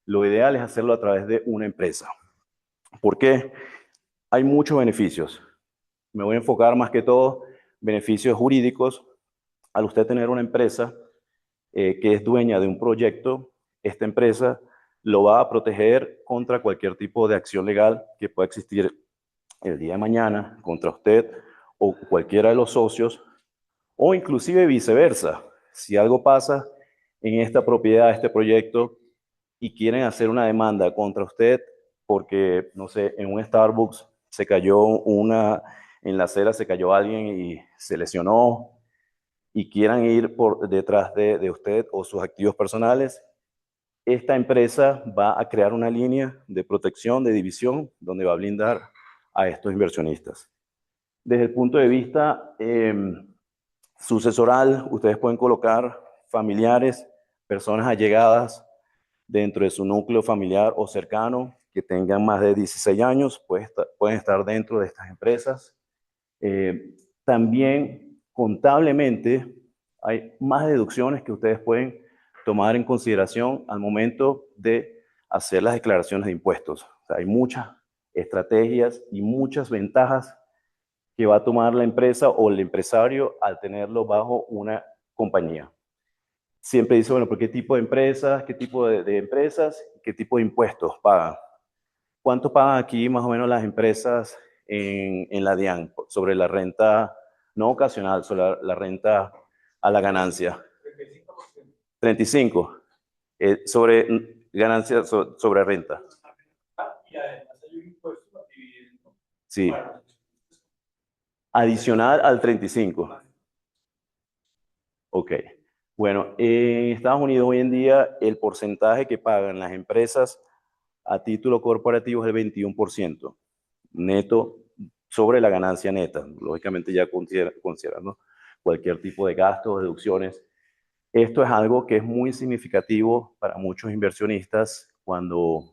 lo ideal es hacerlo a través de una empresa. ¿Por qué? Hay muchos beneficios. Me voy a enfocar más que todo beneficios jurídicos. Al usted tener una empresa que es dueña de un proyecto, esta empresa lo va a proteger contra cualquier tipo de acción legal que pueda existir el día de mañana contra usted o cualquiera de los socios, o inclusive viceversa. Si algo pasa en esta propiedad, este proyecto, y quieren hacer una demanda contra usted porque, no sé, en un Starbucks se cayó en la acera se cayó alguien y se lesionó, y quieran ir por detrás de usted o sus activos personales, esta empresa va a crear una línea de protección, de división, donde va a blindar a estos inversionistas. Desde el punto de vista sucesoral, ustedes pueden colocar familiares, personas allegadas dentro de su núcleo familiar o cercano que tengan más de 16 años, pueden estar dentro de estas empresas. También contablemente hay más deducciones que ustedes pueden tomar en consideración al momento de hacer las declaraciones de impuestos. O sea, hay muchas estrategias y muchas ventajas que va a tomar la empresa o el empresario al tenerlo bajo una compañía. Siempre dice, bueno, ¿por qué tipo de empresas, qué tipo de empresas, qué tipo de impuestos pagan? ¿Cuánto pagan aquí más o menos las empresas en la DIAN sobre la renta no ocasional, sobre la renta a la ganancia? 35%. Sobre ganancia sobre renta. Y además hay un impuesto a dividendo. Sí. Adicional al 35. Ok. Bueno, en Estados Unidos hoy en día el porcentaje que pagan las empresas a título corporativo es el 21% neto sobre la ganancia neta, lógicamente ya considerando cualquier tipo de gastos, deducciones. Esto es algo que es muy significativo para muchos inversionistas cuando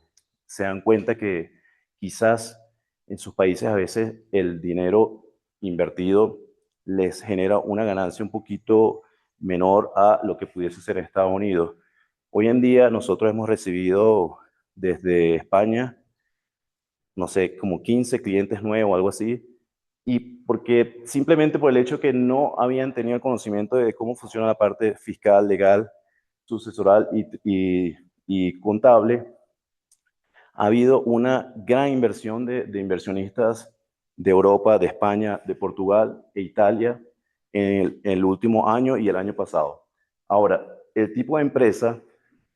se dan cuenta que quizás en sus países a veces el dinero invertido les genera una ganancia un poquito menor a lo que pudiese ser en Estados Unidos. Hoy en día nosotros hemos recibido desde España, no sé, como 15 clientes nuevos o algo así, y porque simplemente por el hecho que no habían tenido el conocimiento de cómo funciona la parte fiscal, legal, sucesoral y contable, ha habido una gran inversión de inversionistas de Europa, de España, de Portugal e Italia en el último año y el año pasado. Ahora, el tipo de empresa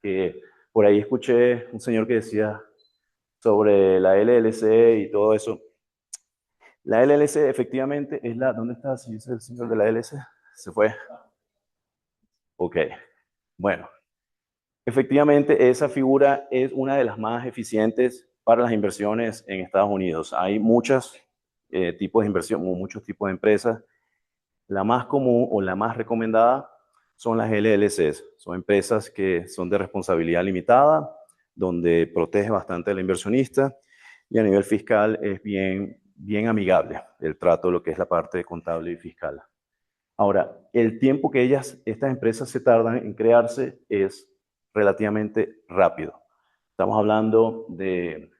que por ahí escuché un señor que decía sobre la LLC y todo eso. La LLC efectivamente es la... ¿Dónde está el señor de la LLC? ¿Se fue? Ok. Bueno, efectivamente esa figura es una de las más eficientes para las inversiones en Estados Unidos. Hay muchos tipos de inversión, muchos tipos de empresas. La más común o la más recomendada son las LLCs. Son empresas que son de responsabilidad limitada, donde protege bastante al inversionista y a nivel fiscal es bien amigable el trato de lo que es la parte contable y fiscal. Ahora, el tiempo que estas empresas se tardan en crearse es relativamente rápido. Estamos hablando de,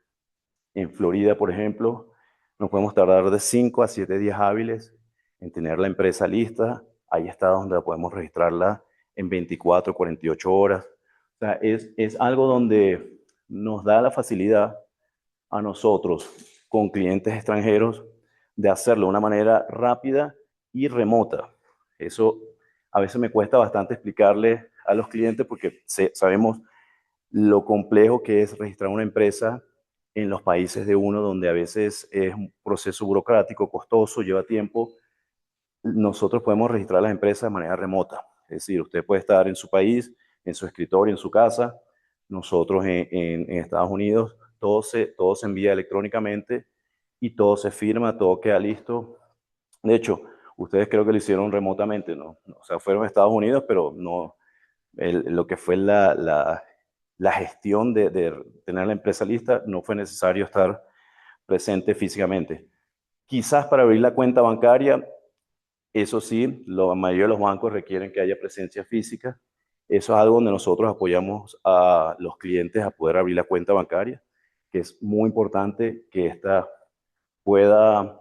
en Florida, por ejemplo, nos podemos tardar de 5 a 7 días hábiles en tener la empresa lista. Hay estados donde podemos registrarla en 24, 48 horas. O sea, es algo donde nos da la facilidad a nosotros, con clientes extranjeros, de hacerlo de una manera rápida y remota. Eso a veces me cuesta bastante explicarle a los clientes porque sabemos lo complejo que es registrar una empresa en los países de uno, donde a veces es un proceso burocrático, costoso, lleva tiempo. Nosotros podemos registrar las empresas de manera remota. Es decir, usted puede estar en su país, en su escritorio, en su casa. Nosotros en Estados Unidos, todo se envía electrónicamente y todo se firma, todo queda listo. De hecho, ustedes creo que lo hicieron remotamente, ¿no? O sea, fueron a Estados Unidos, pero no lo que fue la gestión de tener la empresa lista, no fue necesario estar presente físicamente. Quizás para abrir la cuenta bancaria, eso sí, la mayoría de los bancos requieren que haya presencia física. Eso es algo donde nosotros apoyamos a los clientes a poder abrir la cuenta bancaria, que es muy importante que esta pueda,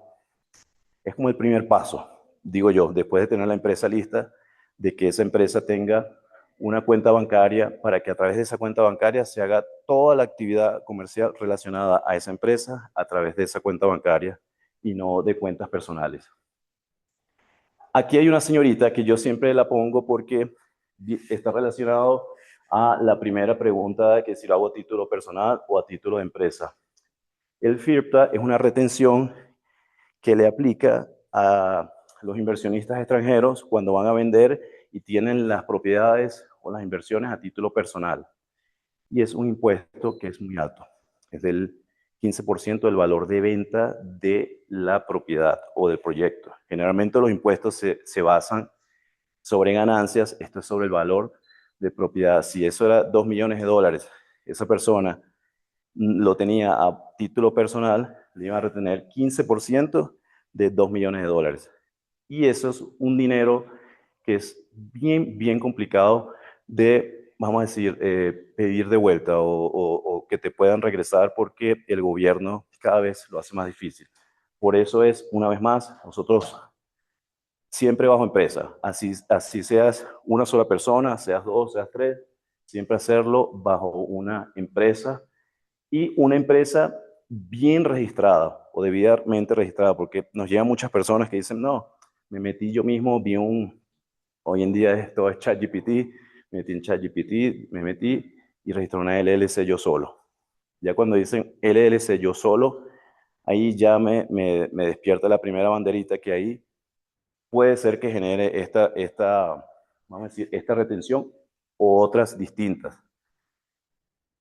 es como el primer paso, digo yo, después de tener la empresa lista, de que esa empresa tenga una cuenta bancaria para que a través de esa cuenta bancaria se haga toda la actividad comercial relacionada a esa empresa a través de esa cuenta bancaria y no de cuentas personales. Aquí hay una señorita que yo siempre la pongo porque está relacionado a la primera pregunta, que si lo hago a título personal o a título de empresa. El FIRPTA es una retención que le aplica a los inversionistas extranjeros cuando van a vender y tienen las propiedades o las inversiones a título personal. Y es un impuesto que es muy alto. Es del 15% del valor de venta de la propiedad o del proyecto. Generalmente los impuestos se basan sobre ganancias, esto es sobre el valor de propiedad. Si eso era $2 millones, esa persona lo tenía a título personal, le iba a retener 15% de $2 millones. Y eso es un dinero que es bien complicado de, vamos a decir, pedir de vuelta o que te puedan regresar porque el gobierno cada vez lo hace más difícil. Por eso es, una vez más, nosotros siempre bajo empresa, así seas una sola persona, seas dos, seas tres, siempre hacerlo bajo una empresa y una empresa bien registrada o debidamente registrada, porque nos llegan muchas personas que dicen, no, me metí yo mismo, hoy en día esto es ChatGPT, me metí en ChatGPT, me metí y registré una LLC yo solo. Ya cuando dicen LLC yo solo, ahí ya me despierta la primera banderita que ahí puede ser que genere vamos a decir, esta retención o otras distintas.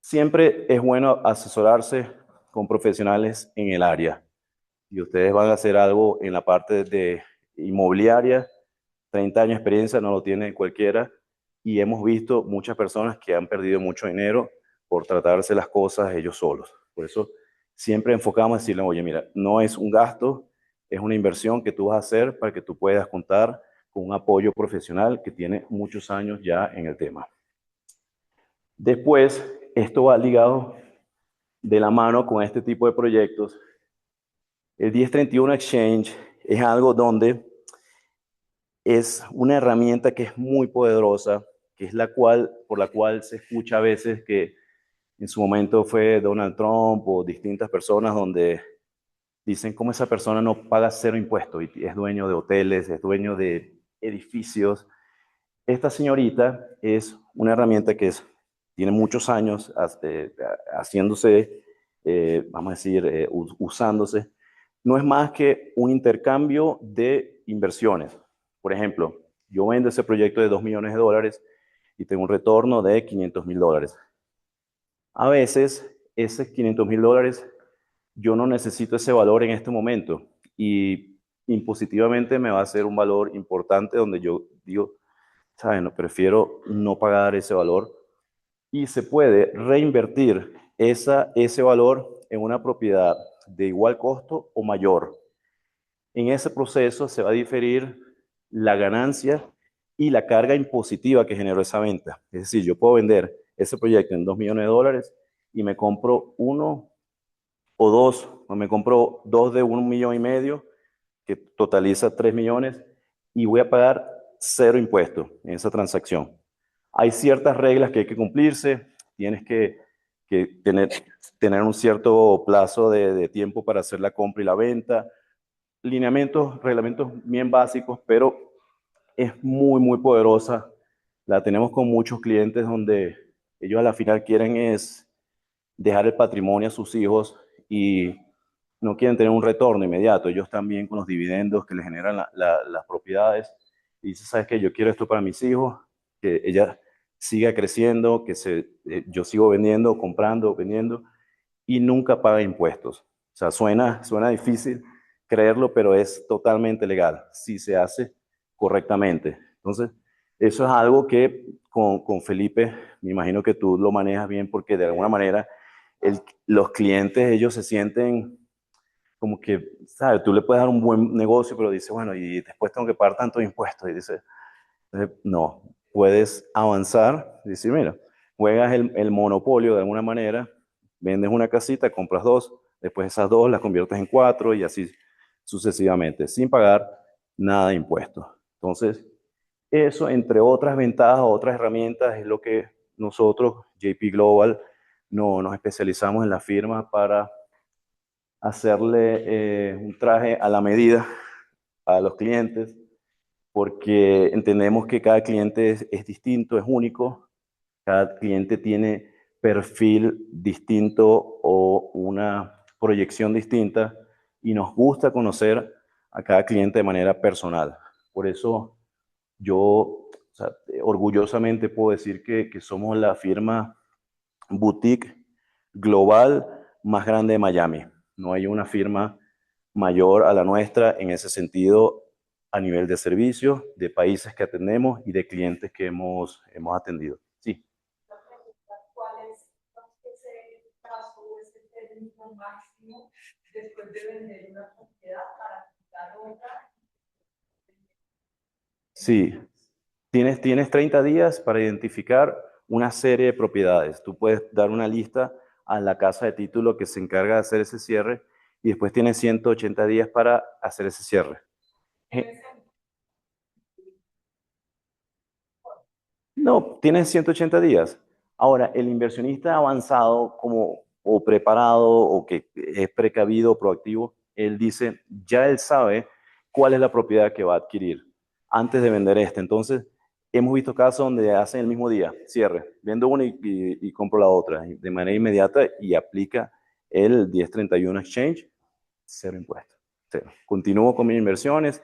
Siempre es bueno asesorarse con profesionales en el área. Si ustedes van a hacer algo en la parte de inmobiliaria, 30 años de experiencia no lo tiene cualquiera y hemos visto muchas personas que han perdido mucho dinero por tratarse las cosas ellos solos. Por eso siempre enfocamos en decirle, oye, mira, no es un gasto, es una inversión que tú vas a hacer para que tú puedas contar con un apoyo profesional que tiene muchos años ya en el tema. Después, esto va ligado de la mano con este tipo de proyectos. El 1031 Exchange es algo donde es una herramienta que es muy poderosa, que es por la cual se escucha a veces que en su momento fue Donald Trump o distintas personas donde dicen cómo esa persona no paga cero impuestos y es dueño de hoteles, es dueño de edificios. Esta señorita es una herramienta que tiene muchos años haciéndose, vamos a decir, usándose. No es más que un intercambio de inversiones. Por ejemplo, yo vendo ese proyecto de $2 millones y tengo un retorno de $500,000. A veces, esos $500,000, yo no necesito ese valor en este momento y impositivamente me va a ser un valor importante donde yo digo, ¿sabes? No, prefiero no pagar ese valor y se puede reinvertir ese valor en una propiedad de igual costo o mayor. En ese proceso se va a diferir la ganancia y la carga impositiva que generó esa venta. Es decir, yo puedo vender ese proyecto en $2 millones y me compro uno o dos, o me compro dos de $1,5 millones, que totaliza 3 millones, y voy a pagar cero impuestos en esa transacción. Hay ciertas reglas que hay que cumplirse, tienes que tener un cierto plazo de tiempo para hacer la compra y la venta, lineamientos, reglamentos bien básicos, pero es muy, muy poderosa. La tenemos con muchos clientes donde ellos a la final quieren es dejar el patrimonio a sus hijos y no quieren tener un retorno inmediato. Ellos también con los dividendos que les generan las propiedades. Y dice, ¿sabes qué? Yo quiero esto para mis hijos, que ella siga creciendo, que yo sigo vendiendo, comprando, vendiendo y nunca paga impuestos. O sea, suena difícil creerlo, pero es totalmente legal si se hace correctamente. Entonces, eso es algo que con Felipe, me imagino que tú lo manejas bien porque de alguna manera los clientes, ellos se sienten como que, ¿sabes? Tú le puedes dar un buen negocio, pero dice, bueno, y después tengo que pagar tantos impuestos. Y dice, no, puedes avanzar y decir, mira, juegas el monopolio de alguna manera, vendes una casita, compras dos, después esas dos las conviertes en 4 y así sucesivamente, sin pagar nada de impuestos. Entonces, eso, entre otras ventajas, otras herramientas, es lo que nosotros, JP Global, nos especializamos en la firma para hacerle un traje a la medida a los clientes, porque entendemos que cada cliente es distinto, es único, cada cliente tiene perfil distinto o una proyección distinta y nos gusta conocer a cada cliente de manera personal. Por eso yo, o sea, orgullosamente puedo decir que somos la firma boutique global más grande de Miami. No hay una firma mayor a la nuestra en ese sentido a nivel de servicios, de países que atendemos y de clientes que hemos atendido. Sí. ¿Cuál es ese plazo o ese término máximo después de vender una propiedad para quitar otra? Sí, tienes 30 días para identificar una serie de propiedades. Tú puedes dar una lista a la casa de título que se encarga de hacer ese cierre y después tienes 180 días para hacer ese cierre. No, tienes 180 días. Ahora, el inversionista avanzado o preparado o que es precavido, proactivo, él dice, ya él sabe cuál es la propiedad que va a adquirir antes de vender esta. Entonces, hemos visto casos donde hacen el mismo día, cierre, vendo una y compro la otra de manera inmediata y aplica el 1031 Exchange, cero impuestos. Cero. Continúo con mis inversiones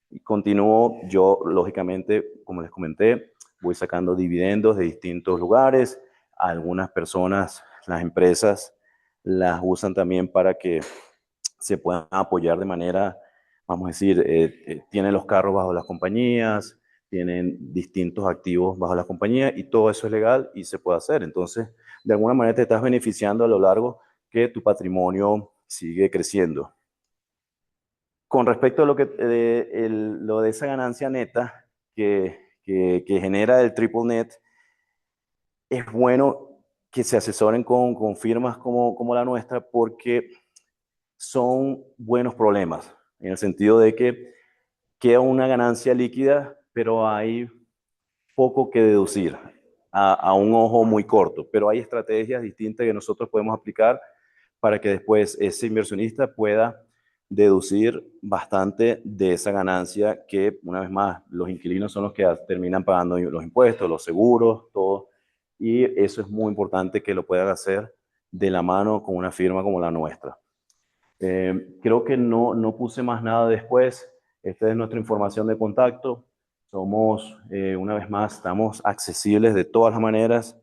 y continúo yo, lógicamente, como les comenté, voy sacando dividendos de distintos lugares. Algunas personas, las empresas, las usan también para que se puedan apoyar de manera, vamos a decir, tienen los carros bajo las compañías, tienen distintos activos bajo las compañías y todo eso es legal y se puede hacer. Entonces, de alguna manera te estás beneficiando a lo largo que tu patrimonio sigue creciendo. Con respecto a lo de esa ganancia neta que genera el triple net, es bueno que se asesoren con firmas como la nuestra porque son buenos problemas, en el sentido de que queda una ganancia líquida, pero hay poco que deducir a un ojo muy corto, pero hay estrategias distintas que nosotros podemos aplicar para que después ese inversionista pueda deducir bastante de esa ganancia que, una vez más, los inquilinos son los que terminan pagando los impuestos, los seguros, todo. Y eso es muy importante que lo puedan hacer de la mano con una firma como la nuestra. Creo que no puse más nada después. Esta es nuestra información de contacto. Somos, una vez más, estamos accesibles de todas las maneras.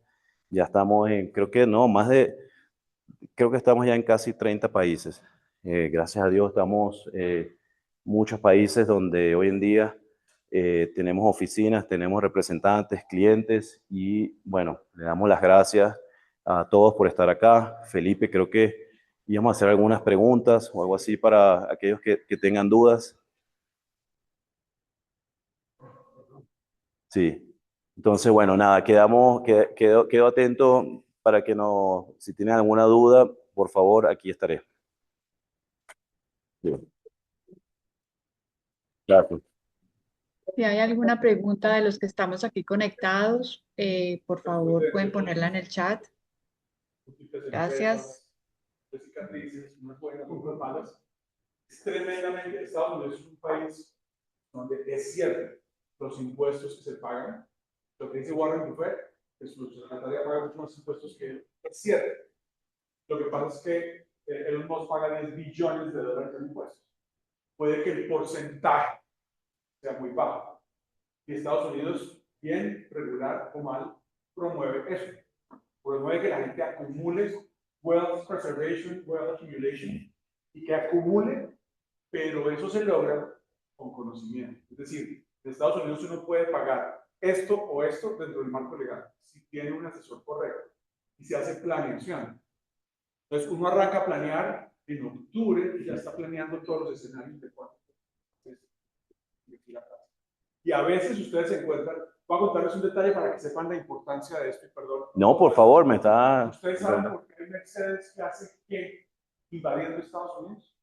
Ya estamos en, creo que estamos ya en casi 30 países. Gracias a Dios estamos muchos países donde hoy en día tenemos oficinas, tenemos representantes, clientes y bueno, le damos las gracias a todos por estar acá. Felipe, creo que íbamos a hacer algunas preguntas o algo así para aquellos que tengan dudas. Sí. Entonces, bueno, nada, quedo atento para que si tienen alguna duda, por favor, aquí estaré. Sí. Gracias. Si hay alguna pregunta de los que estamos aquí conectados, por favor pueden ponerla en el chat. Gracias. Cicatrices, unas buenas, unas malas. Es tremendamente, Estados Unidos es un país donde es cierto los impuestos que se pagan, lo que dice Warren Buffett, que su secretaría paga mucho más impuestos que él, es cierto. Lo que pasa es que Elon Musk paga 10 billones de dólares en impuestos. Puede que el porcentaje sea muy bajo. Y Estados Unidos, bien, regular o mal, promueve eso. Promueve que la gente acumule wealth preservation, wealth accumulation, y que acumule, pero eso se logra con conocimiento. Es decir, en Estados Unidos uno puede pagar esto o esto dentro del marco legal, si tiene un asesor correcto y se hace planeación. Entonces uno arranca a planear en octubre y ya está planeando todos los escenarios de cuánto. Y a veces ustedes se encuentran, voy a contarles un detalle para que sepan la importancia de esto, y perdón. No, por favor, me está... ¿Ustedes saben por qué hay Mercedes que hace qué invadiendo Estados Unidos?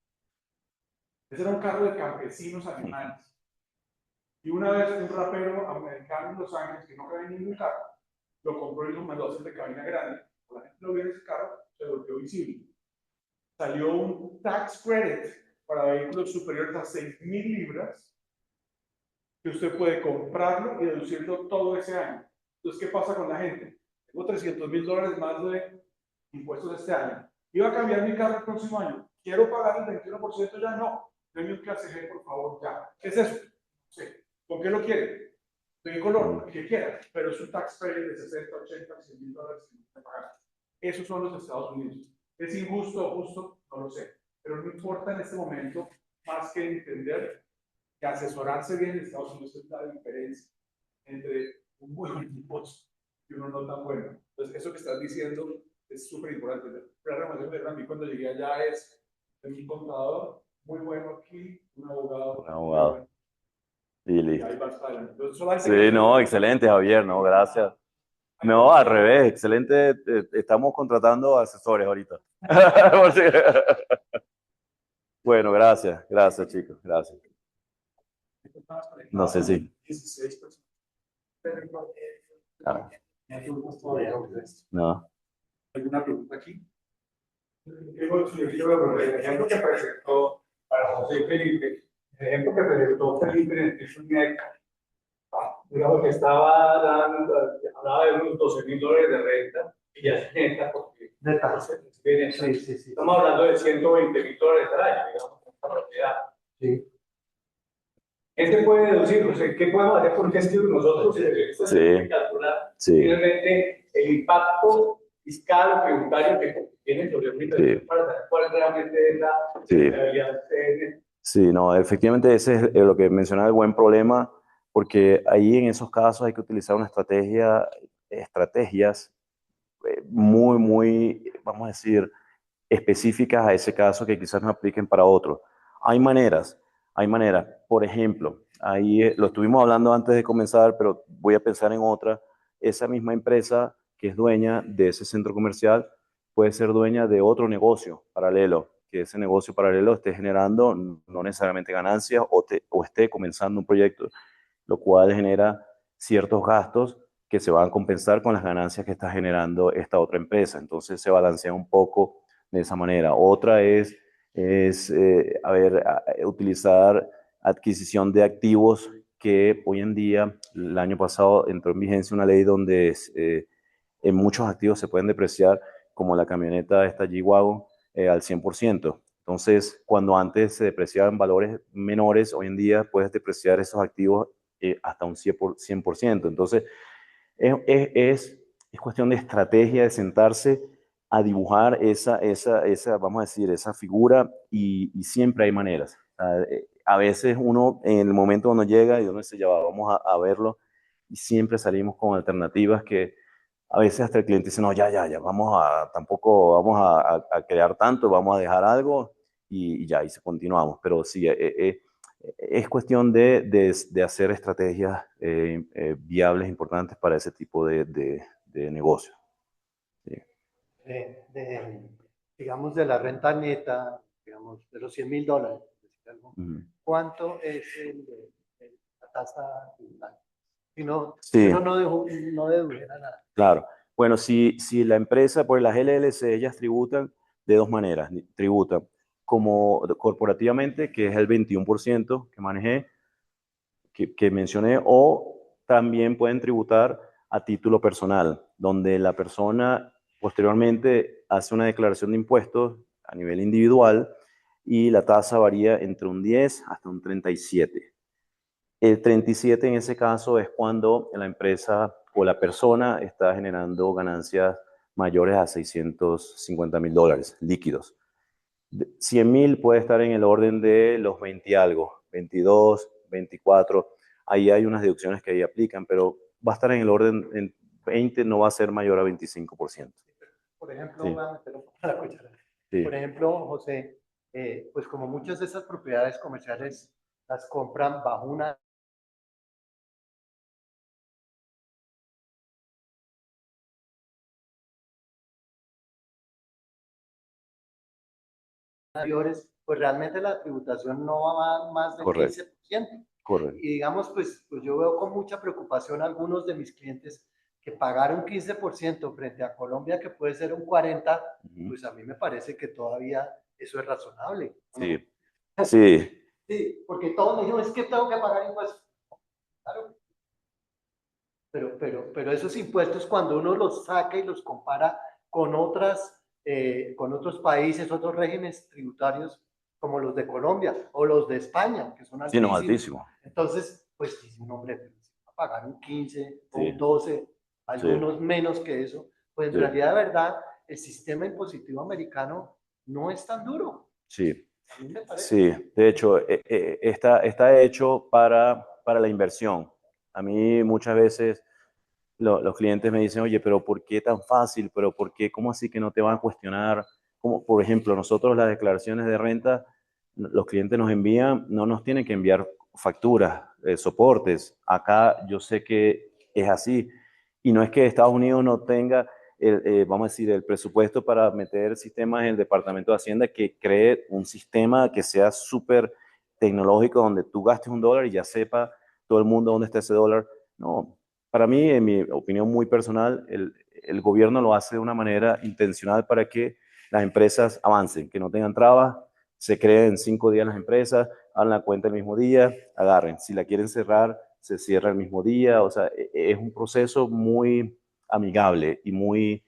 Ese era un carro de campesinos alemanes. Y una vez un rapero americano en Los Ángeles, que no cabía en ningún carro, lo compró y lo mandó a hacer de cabina grande. La gente lo vio en ese carro, se volvió visible. Salió un tax credit para vehículos superiores a 6,000 libras, que usted puede comprarlo y deducirlo todo ese año. Entonces, ¿qué pasa con la gente? Tengo $300,000 más de impuestos este año. Iba a cambiar mi carro el próximo año. ¿Quiero pagar el 21% ya? No. Deme un clase G, por favor, ya. ¿Qué es eso? Sí. ¿Con qué lo quiere? ¿De qué color? El que quiera. Pero es un tax credit de 60, 80, $100,000 que no puede pagar. Esos son los Estados Unidos. ¿Es injusto o justo? No lo sé. Pero no importa en este momento más que entender que asesorarse bien en Estados Unidos es la diferencia entre un muy buen impuesto y uno no tan bueno. Entonces, eso que estás diciendo es súper importante. La recomendación de mí cuando llegué allá es de mi contador, muy bueno aquí, un abogado. Un abogado. Sí, Y listo. ahí vas para adelante. Entonces, solamente Sí, no, excelente, Javier, no, gracias. No, al revés, excelente. Estamos contratando asesores ahorita. Bueno, gracias, chicos, gracias. No sé si. 16 personas. Ah, no. ¿Alguna pregunta aquí? El ejemplo que presentó para José Felipe, el ejemplo que presentó Felipe es un digamos que hablaba de unos $12,000 de renta y ya es neta porque Sí. estamos hablando de $120,000 al año, digamos, esta propiedad. Sí. Este puede deducir, pues, ¿qué podemos hacer? Porque es que nosotros esto se tiene que calcular finalmente el impacto fiscal o tributario que tiene sobre el inversión para saber cuál realmente es la rentabilidad. Sí, no, efectivamente ese es lo que mencionaba, el buen problema, porque ahí en esos casos hay que utilizar una estrategias muy, vamos a decir, específicas a ese caso que quizás no apliquen para otro. Hay maneras. Por ejemplo, ahí lo estuvimos hablando antes de comenzar, pero voy a pensar en otra. Esa misma empresa que es dueña de ese centro comercial puede ser dueña de otro negocio paralelo, que ese negocio paralelo esté generando no necesariamente ganancias o esté comenzando un proyecto, lo cual genera ciertos gastos que se van a compensar con las ganancias que está generando esta otra empresa. Entonces se balancea un poco de esa manera. Otra es utilizar adquisición de activos que hoy en día, el año pasado entró en vigencia una ley donde en muchos activos se pueden depreciar, como la camioneta esta G-Wagon, al 100%. Entonces, cuando antes se depreciaban valores menores, hoy en día puedes depreciar esos activos hasta un 100%. Entonces, es cuestión de estrategia, de sentarse a dibujar vamos a decir, esa figura y siempre hay maneras. A veces uno, en el momento cuando llega y uno dice, ya va, vamos a verlo, y siempre salimos con alternativas que a veces hasta el cliente dice, no, ya, tampoco vamos a crear tanto, vamos a dejar algo y ya, y continuamos. Pero sí, es cuestión de hacer estrategias viables, importantes para ese tipo de negocios. Sí. Digamos, de la renta neta, digamos, de los $100,000, ¿cuánto es la tasa tributaria? Si no, Sí. uno no dedujera nada. Claro. Bueno, si la empresa, pues las LLC, ellas tributan de dos maneras. Tributan como corporativamente, que es el 21% que manejé, que mencioné, o también pueden tributar a título personal, donde la persona posteriormente hace una declaración de impuestos a nivel individual y la tasa varía entre un 10 hasta un 37. El 37 en ese caso es cuando la empresa o la persona está generando ganancias mayores a $650,000 líquidos. 100,000 puede estar en el orden de los 20 y algo, 22, 24. Ahí hay unas deducciones que ahí aplican, pero va a estar en el orden, en 20 no va a ser mayor a 25%. Por ejemplo, Sí. voy a meter un poco la cuchara. Sí. Por ejemplo, José, pues como muchas de esas propiedades comerciales las compran bajo una mayores, pues realmente la tributación no va más del Correcto. 15%. Correcto. Y digamos, pues yo veo con mucha preocupación a algunos de mis clientes que pagar un 15% frente a Colombia, que puede ser un 40%, pues a mí me parece que todavía eso es razonable. Sí. Sí. Sí, porque todos me dijeron, es que tengo que pagar impuestos. Claro. Pero esos impuestos, cuando uno los saca y los compara con con otros países, otros regímenes tributarios, como los de Colombia o los de España, que son Sí, no, altísimos. altísimo. Entonces, pues dice un hombre, va a pagar un 15 o Sí. un 12, algunos menos que eso. Pues en realidad, de verdad, el sistema impositivo americano no es tan duro. Sí. A mí me parece. Sí, de hecho, está hecho para la inversión. A mí muchas veces los clientes me dicen, oye, pero ¿por qué tan fácil? ¿Pero por qué? ¿Cómo así que no te van a cuestionar? Como, por ejemplo, nosotros las declaraciones de renta, los clientes nos envían, no nos tienen que enviar facturas, soportes. Acá yo sé que es así. Y no es que Estados Unidos no tenga vamos a decir, el presupuesto para meter sistemas en el Departamento de Hacienda que cree un sistema que sea súper tecnológico, donde tú gastes $1 y ya sepa todo el mundo dónde está ese dólar. No, para mí, en mi opinión muy personal, el gobierno lo hace de una manera intencional para que las empresas avancen, que no tengan trabas, se creen en 5 días las empresas, hagan la cuenta el mismo día, agarren. Si la quieren cerrar, se cierra el mismo día. O sea, es un proceso muy amigable y muy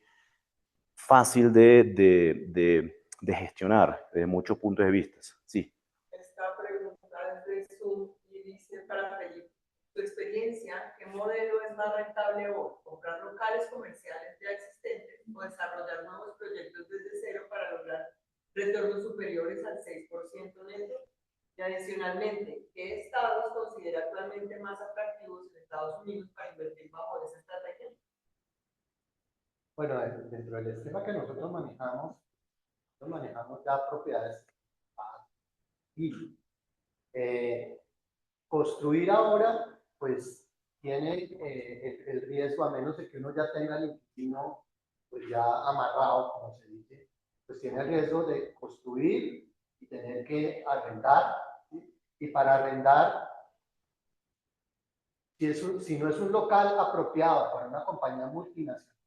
fácil de gestionar desde muchos puntos de vista. Sí. Esta pregunta es de Zoom y dice para Felipe, tu experiencia, ¿qué modelo es más rentable hoy? ¿Comprar locales comerciales ya existentes o desarrollar nuevos proyectos desde cero para lograr retornos superiores al 6% neto? Y adicionalmente, ¿qué estados considera actualmente más atractivos en Estados Unidos para invertir bajo esa estrategia? Bueno, dentro del esquema que nosotros manejamos, nosotros manejamos ya propiedades. Y construir ahora, pues tiene el riesgo, a menos de que uno ya tenga el inquilino pues ya amarrado, como se dice, pues tiene el riesgo de construir y tener que arrendar, ¿sí? Y para arrendar, si no es un local apropiado para una compañía multinacional,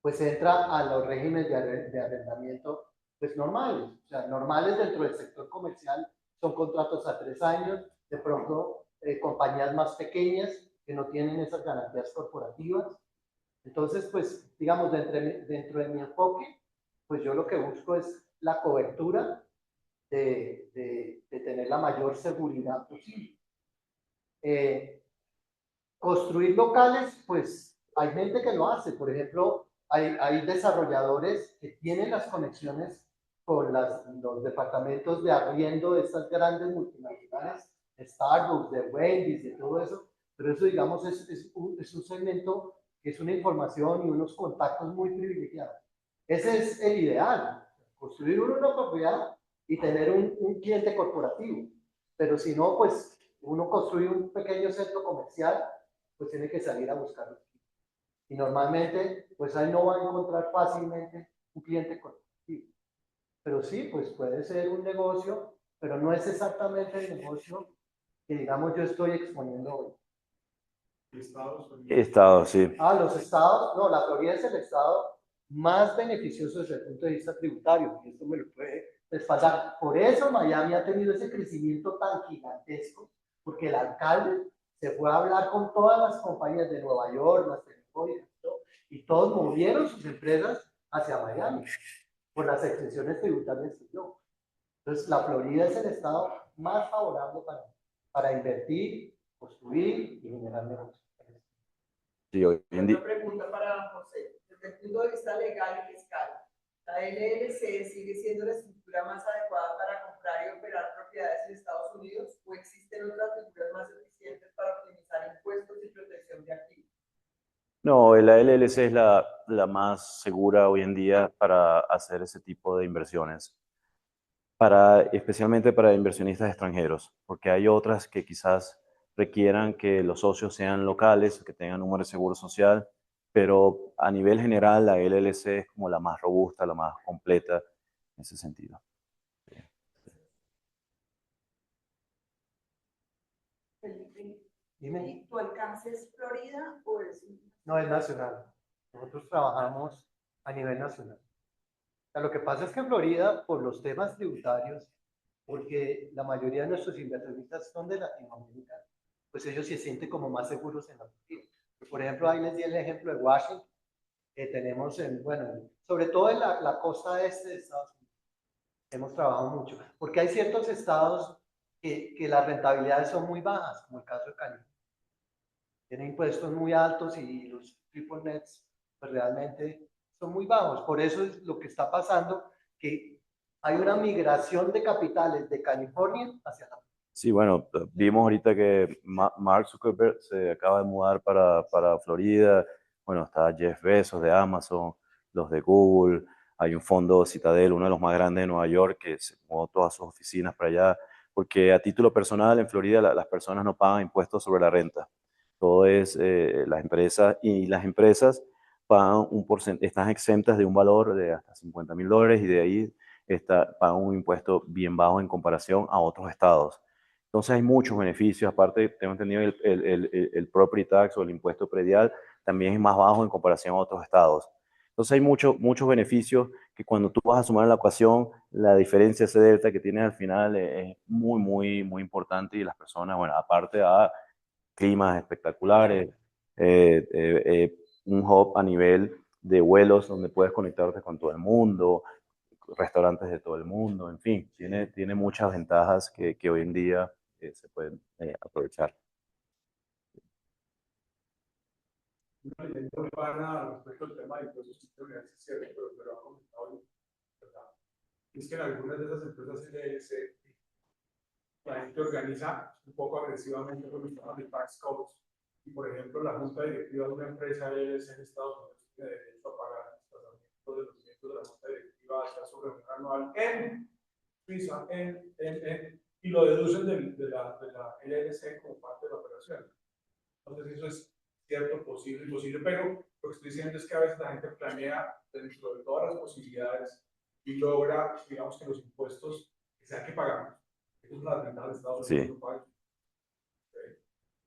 pues entra a los regímenes de arrendamiento pues normales, o sea, normales dentro del sector comercial, son contratos a 3 años, de pronto compañías más pequeñas que no tienen esas garantías corporativas. Entonces, pues, digamos, dentro de mi enfoque, pues yo lo que busco es la cobertura de tener la mayor seguridad posible. Construir locales, pues hay gente que lo hace. Por ejemplo, hay desarrolladores que tienen las conexiones con los departamentos de arriendo de estas grandes multinacionales, de Starbucks, de Wendy's, de todo eso. Pero eso, digamos, es un segmento que es una información y unos contactos muy privilegiados. Ese es el ideal, construir una propiedad y tener un cliente corporativo. Pero si no, pues uno construye un pequeño centro comercial, pues tiene que salir a buscarlo. Y normalmente, pues ahí no va a encontrar fácilmente un cliente corporativo. Pero sí, pues puede ser un negocio, pero no es exactamente el negocio que, digamos, yo estoy exponiendo hoy. Estados, sí. Los estados, no, la Florida es el estado más beneficioso desde el punto de vista tributario, y esto me lo puede respaldar. Por eso Miami ha tenido ese crecimiento tan gigantesco, porque el alcalde se fue a hablar con todas las compañías de Nueva York, las telefónicas, y todos movieron sus empresas hacia Miami, por las exenciones tributarias que dio. Entonces, la Florida es el estado más favorable para invertir, construir y generar negocios. Sí, hoy en día. Una pregunta para José. Desde el punto de vista legal y fiscal, ¿la LLC sigue siendo la estructura más adecuada para comprar y operar propiedades en Estados Unidos o existen otras figuras más eficientes para optimizar impuestos y protección de activos? No, la LLC es la más segura hoy en día para hacer ese tipo de inversiones, especialmente para inversionistas extranjeros, porque hay otras que quizás requieran que los socios sean locales, que tengan número de seguro social, pero a nivel general la LLC es como la más robusta, la más completa en ese sentido. Felipe, Dime. ¿tu alcance es Florida o es...? No, es nacional. Nosotros trabajamos a nivel nacional. O sea, lo que pasa es que en Florida, por los temas tributarios, porque la mayoría de nuestros inversionistas son de Latinoamérica, pues ellos se sienten como más seguros en la Florida. Por ejemplo, ahí les di el ejemplo de Washington, que tenemos bueno, sobre todo en la costa este de Estados Unidos. Hemos trabajado mucho, porque hay ciertos estados que las rentabilidades son muy bajas, como el caso de California. Tienen impuestos muy altos y los triple nets pues realmente son muy bajos. Por eso es lo que está pasando, que hay una migración de capitales de California hacia la... Sí, bueno, vimos ahorita que Mark Zuckerberg se acaba de mudar para Florida. Bueno, está Jeff Bezos de Amazon, los de Google. Hay un fondo Citadel, uno de los más grandes de Nueva York, que se mudó todas sus oficinas para allá. Porque a título personal, en Florida las personas no pagan impuestos sobre la renta. Todo es las empresas, y las empresas pagan están exentas de un valor de hasta $50,000 y de ahí pagan un impuesto bien bajo en comparación a otros estados. Entonces hay muchos beneficios, aparte tengo entendido el property tax o el impuesto predial también es más bajo en comparación a otros estados. Entonces hay muchos beneficios que cuando tú vas a sumar en la ecuación, la diferencia ese delta que tienes al final es muy, muy, muy importante y las personas, bueno, aparte a climas espectaculares, un hub a nivel de vuelos donde puedes conectarte con todo el mundo, restaurantes de todo el mundo, en fin, tiene muchas ventajas que hoy en día se pueden aprovechar. Una leyenda urbana respecto al tema de impuestos internos, es cierto, pero lo ha comentado hoy, ¿verdad? Es que en algunas de esas empresas LLC, la gente organiza un poco agresivamente con los temas de tax codes. Y por ejemplo, la junta directiva de una empresa LLC en Estados Unidos tiene derecho a pagar el desplazamiento de los miembros de la junta directiva hacia su reunión anual en Suiza, y lo deducen de la LLC como parte de la operación. Entonces eso es cierto, posible, imposible, pero lo que estoy diciendo es que a veces la gente planea dentro de todas las posibilidades y logra, digamos, que los impuestos que sea que pagamos. Eso es una de las ventajas de Estados Unidos. Sí.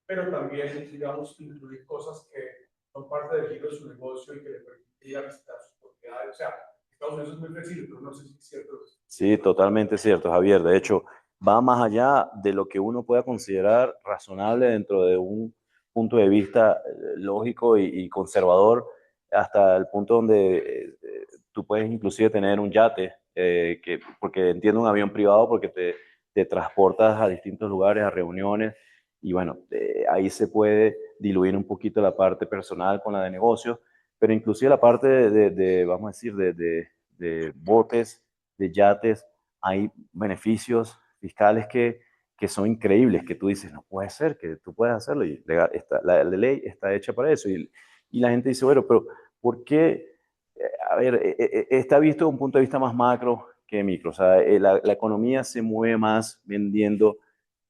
Pero también, digamos, incluir cosas que son parte del giro de su negocio y que le permiten ir a visitar sus propiedades. O sea, Estados Unidos es muy flexible, pero no sé si es cierto. Sí, totalmente cierto, Javier. De hecho, va más allá de lo que uno pueda considerar razonable dentro de un punto de vista lógico y conservador, hasta el punto donde tú puedes inclusive tener un yate, porque entiendo un avión privado, porque te transportas a distintos lugares, a reuniones, y bueno, ahí se puede diluir un poquito la parte personal con la de negocios, pero inclusive la parte vamos a decir, de botes, de yates, hay beneficios fiscales que son increíbles, que tú dices, no puede ser, que tú puedes hacerlo, y la ley está hecha para eso, y la gente dice, bueno, pero ¿por qué? A ver, está visto desde un punto de vista más macro que micro, o sea, la economía se mueve más vendiendo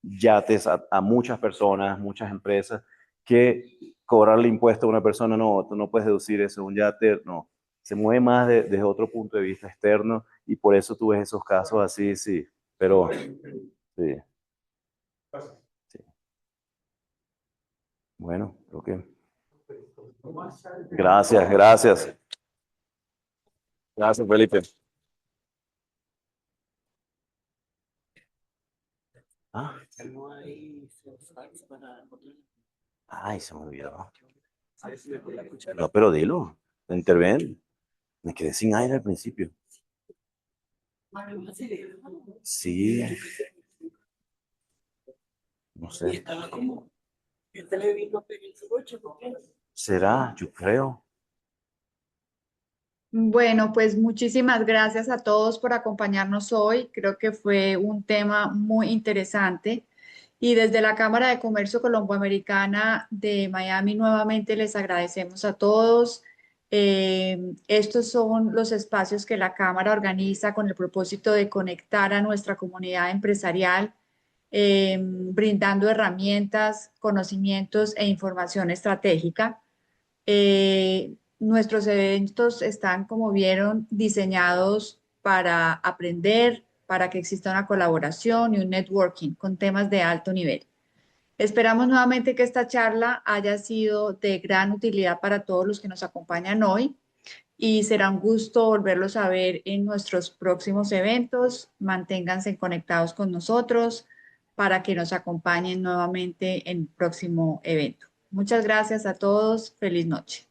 yates a muchas personas, muchas empresas, que cobrarle impuesto a una persona, no, tú no puedes deducir eso, un yate, no, se mueve más desde otro punto de vista externo, y por eso tú ves esos casos así, sí, pero sí, sí. Bueno, creo que... Gracias, gracias. Gracias, Felipe. Ah. Ay, se me olvidó. No, pero dilo, interven. Me quedé sin aire al principio. Sí. No sé. ¿Será? Yo creo. Bueno, pues muchísimas gracias a todos por acompañarnos hoy. Creo que fue un tema muy interesante. Y desde la Cámara de Comercio Colomboamericana de Miami, nuevamente les agradecemos a todos. Estos son los espacios que la Cámara organiza con el propósito de conectar a nuestra comunidad empresarial, brindando herramientas, conocimientos e información estratégica. Nuestros eventos están, como vieron, diseñados para aprender, para que exista una colaboración y un networking con temas de alto nivel. Esperamos nuevamente que esta charla haya sido de gran utilidad para todos los que nos acompañan hoy, y será un gusto volverlos a ver en nuestros próximos eventos. Manténganse conectados con nosotros para que nos acompañen nuevamente en el próximo evento. Muchas gracias a todos. Feliz noche.